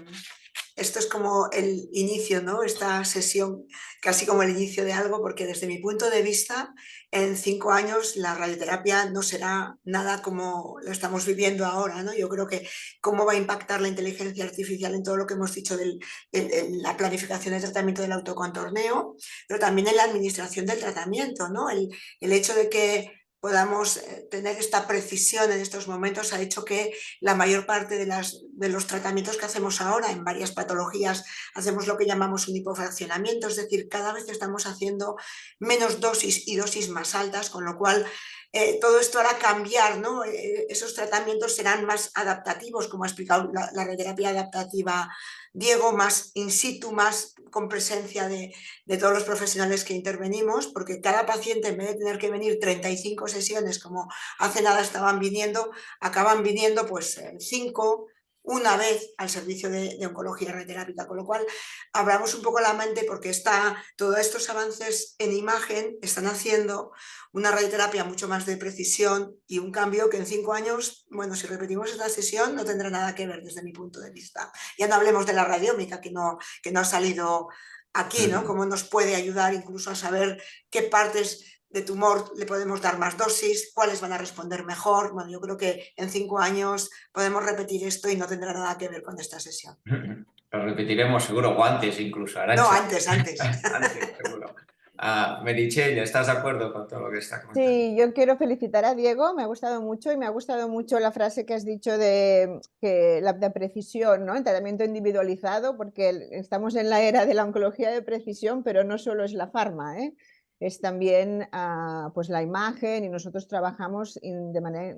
esto es como el inicio, ¿no? Esta sesión, casi como el inicio de algo, porque desde mi punto de vista, en 5 años la radioterapia no será nada como lo estamos viviendo ahora, ¿no? Yo creo que cómo va a impactar la inteligencia artificial en todo lo que hemos dicho de la planificación del tratamiento del autocontorneo, pero también en la administración del tratamiento, ¿no? El hecho de que podamos tener esta precisión en estos momentos ha hecho que la mayor parte de los tratamientos que hacemos ahora en varias patologías hacemos lo que llamamos un hipofraccionamiento, es decir, cada vez estamos haciendo menos dosis y dosis más altas, con lo cual todo esto hará cambiar, ¿no? Esos tratamientos serán más adaptativos, como ha explicado la radioterapia adaptativa Diego, más in situ, más con presencia de todos los profesionales que intervenimos, porque cada paciente, en vez de tener que venir 35 sesiones como hace nada estaban viniendo, acaban viniendo pues 5 una vez al servicio de oncología radioterápica, con lo cual abramos un poco la mente porque todos estos avances en imagen están haciendo una radioterapia mucho más de precisión y un cambio que en 5 años, bueno, si repetimos esta sesión no tendrá nada que ver desde mi punto de vista. Ya no hablemos de la radiómica que no ha salido aquí, ¿no? Cómo nos puede ayudar incluso a saber qué partes de tumor le podemos dar más dosis, cuáles van a responder mejor. Bueno, yo creo que en 5 años podemos repetir esto y no tendrá nada que ver con esta sesión. Lo repetiremos seguro, o antes incluso, Arantxa. No, antes. Antes, seguro. Meritxell, ¿estás de acuerdo con todo lo que está comentando? Sí, yo quiero felicitar a Diego, me ha gustado mucho y me ha gustado mucho la frase que has dicho de que la de precisión, ¿no? El tratamiento individualizado, porque estamos en la era de la oncología de precisión, pero no solo es la farma, ¿eh? Es también pues la imagen y nosotros trabajamos de manera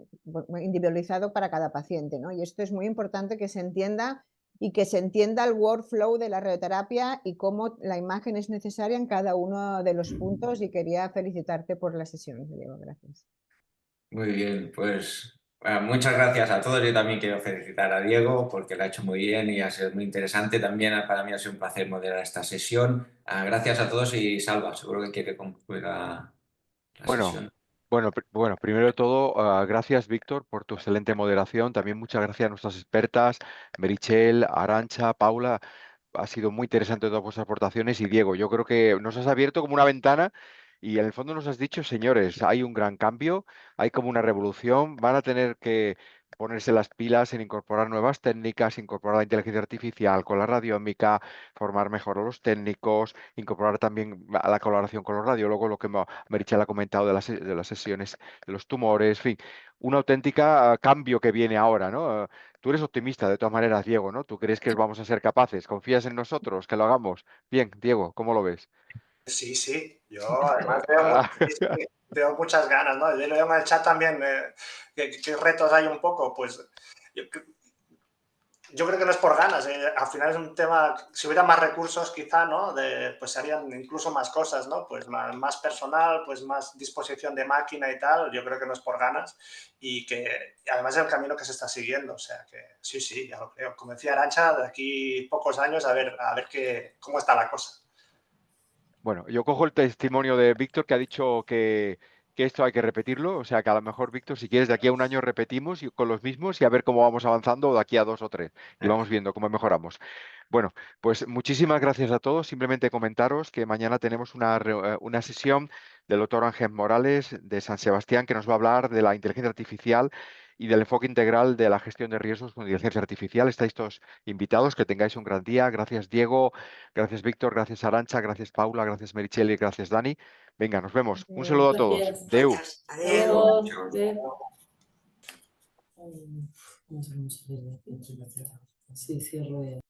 individualizado para cada paciente, ¿no? Y esto es muy importante que se entienda y que se entienda el workflow de la radioterapia y cómo la imagen es necesaria en cada uno de los puntos, y quería felicitarte por la sesión, Diego, gracias. Muy bien, pues muchas gracias a todos. Yo también quiero felicitar a Diego porque lo ha hecho muy bien y ha sido muy interesante. También para mí ha sido un placer moderar esta sesión. Gracias a todos y Salva, seguro que quiere concluir la sesión. Bueno, primero de todo, gracias Víctor por tu excelente moderación. También muchas gracias a nuestras expertas, Meritxell, Arantxa, Paula. Ha sido muy interesante todas vuestras aportaciones y Diego, yo creo que nos has abierto como una ventana y en el fondo nos has dicho, señores, hay un gran cambio, hay como una revolución, van a tener que ponerse las pilas en incorporar nuevas técnicas, incorporar la inteligencia artificial con la radiómica, formar mejor a los técnicos, incorporar también a la colaboración con los radiólogos, lo que Meritxell ha comentado de las sesiones de los tumores, en fin, un auténtica cambio que viene ahora, ¿no? Tú eres optimista de todas maneras, Diego, ¿no? ¿Tú crees que vamos a ser capaces? ¿Confías en nosotros que lo hagamos? Bien, Diego, ¿cómo lo ves? Sí, yo además veo muchas ganas, ¿no? Yo leo en el chat también qué retos hay un poco, pues yo creo que no es por ganas, al final es un tema, si hubiera más recursos quizá, ¿no? Pues se harían incluso más cosas, ¿no? Pues más personal, pues más disposición de máquina y tal, yo creo que no es por ganas y que además es el camino que se está siguiendo, o sea que sí, ya lo creo. Como decía Arantxa, de aquí pocos años a ver cómo está la cosa. Bueno, yo cojo el testimonio de Víctor que ha dicho que esto hay que repetirlo, o sea que a lo mejor, Víctor, si quieres, de aquí a un año repetimos con los mismos y a ver cómo vamos avanzando, o de aquí a 2 o 3 y vamos viendo cómo mejoramos. Bueno, pues muchísimas gracias a todos. Simplemente comentaros que mañana tenemos una sesión del doctor Ángel Morales de San Sebastián que nos va a hablar de la inteligencia artificial y del enfoque integral de la gestión de riesgos con inteligencia artificial. Estáis todos invitados, que tengáis un gran día. Gracias, Diego. Gracias, Víctor. Gracias, Arantxa. Gracias, Paula. Gracias, Meritxell. Y gracias, Dani. Venga, nos vemos. Un saludo a todos. Gracias. Deu. Gracias. Adiós. Sí, cierro ya.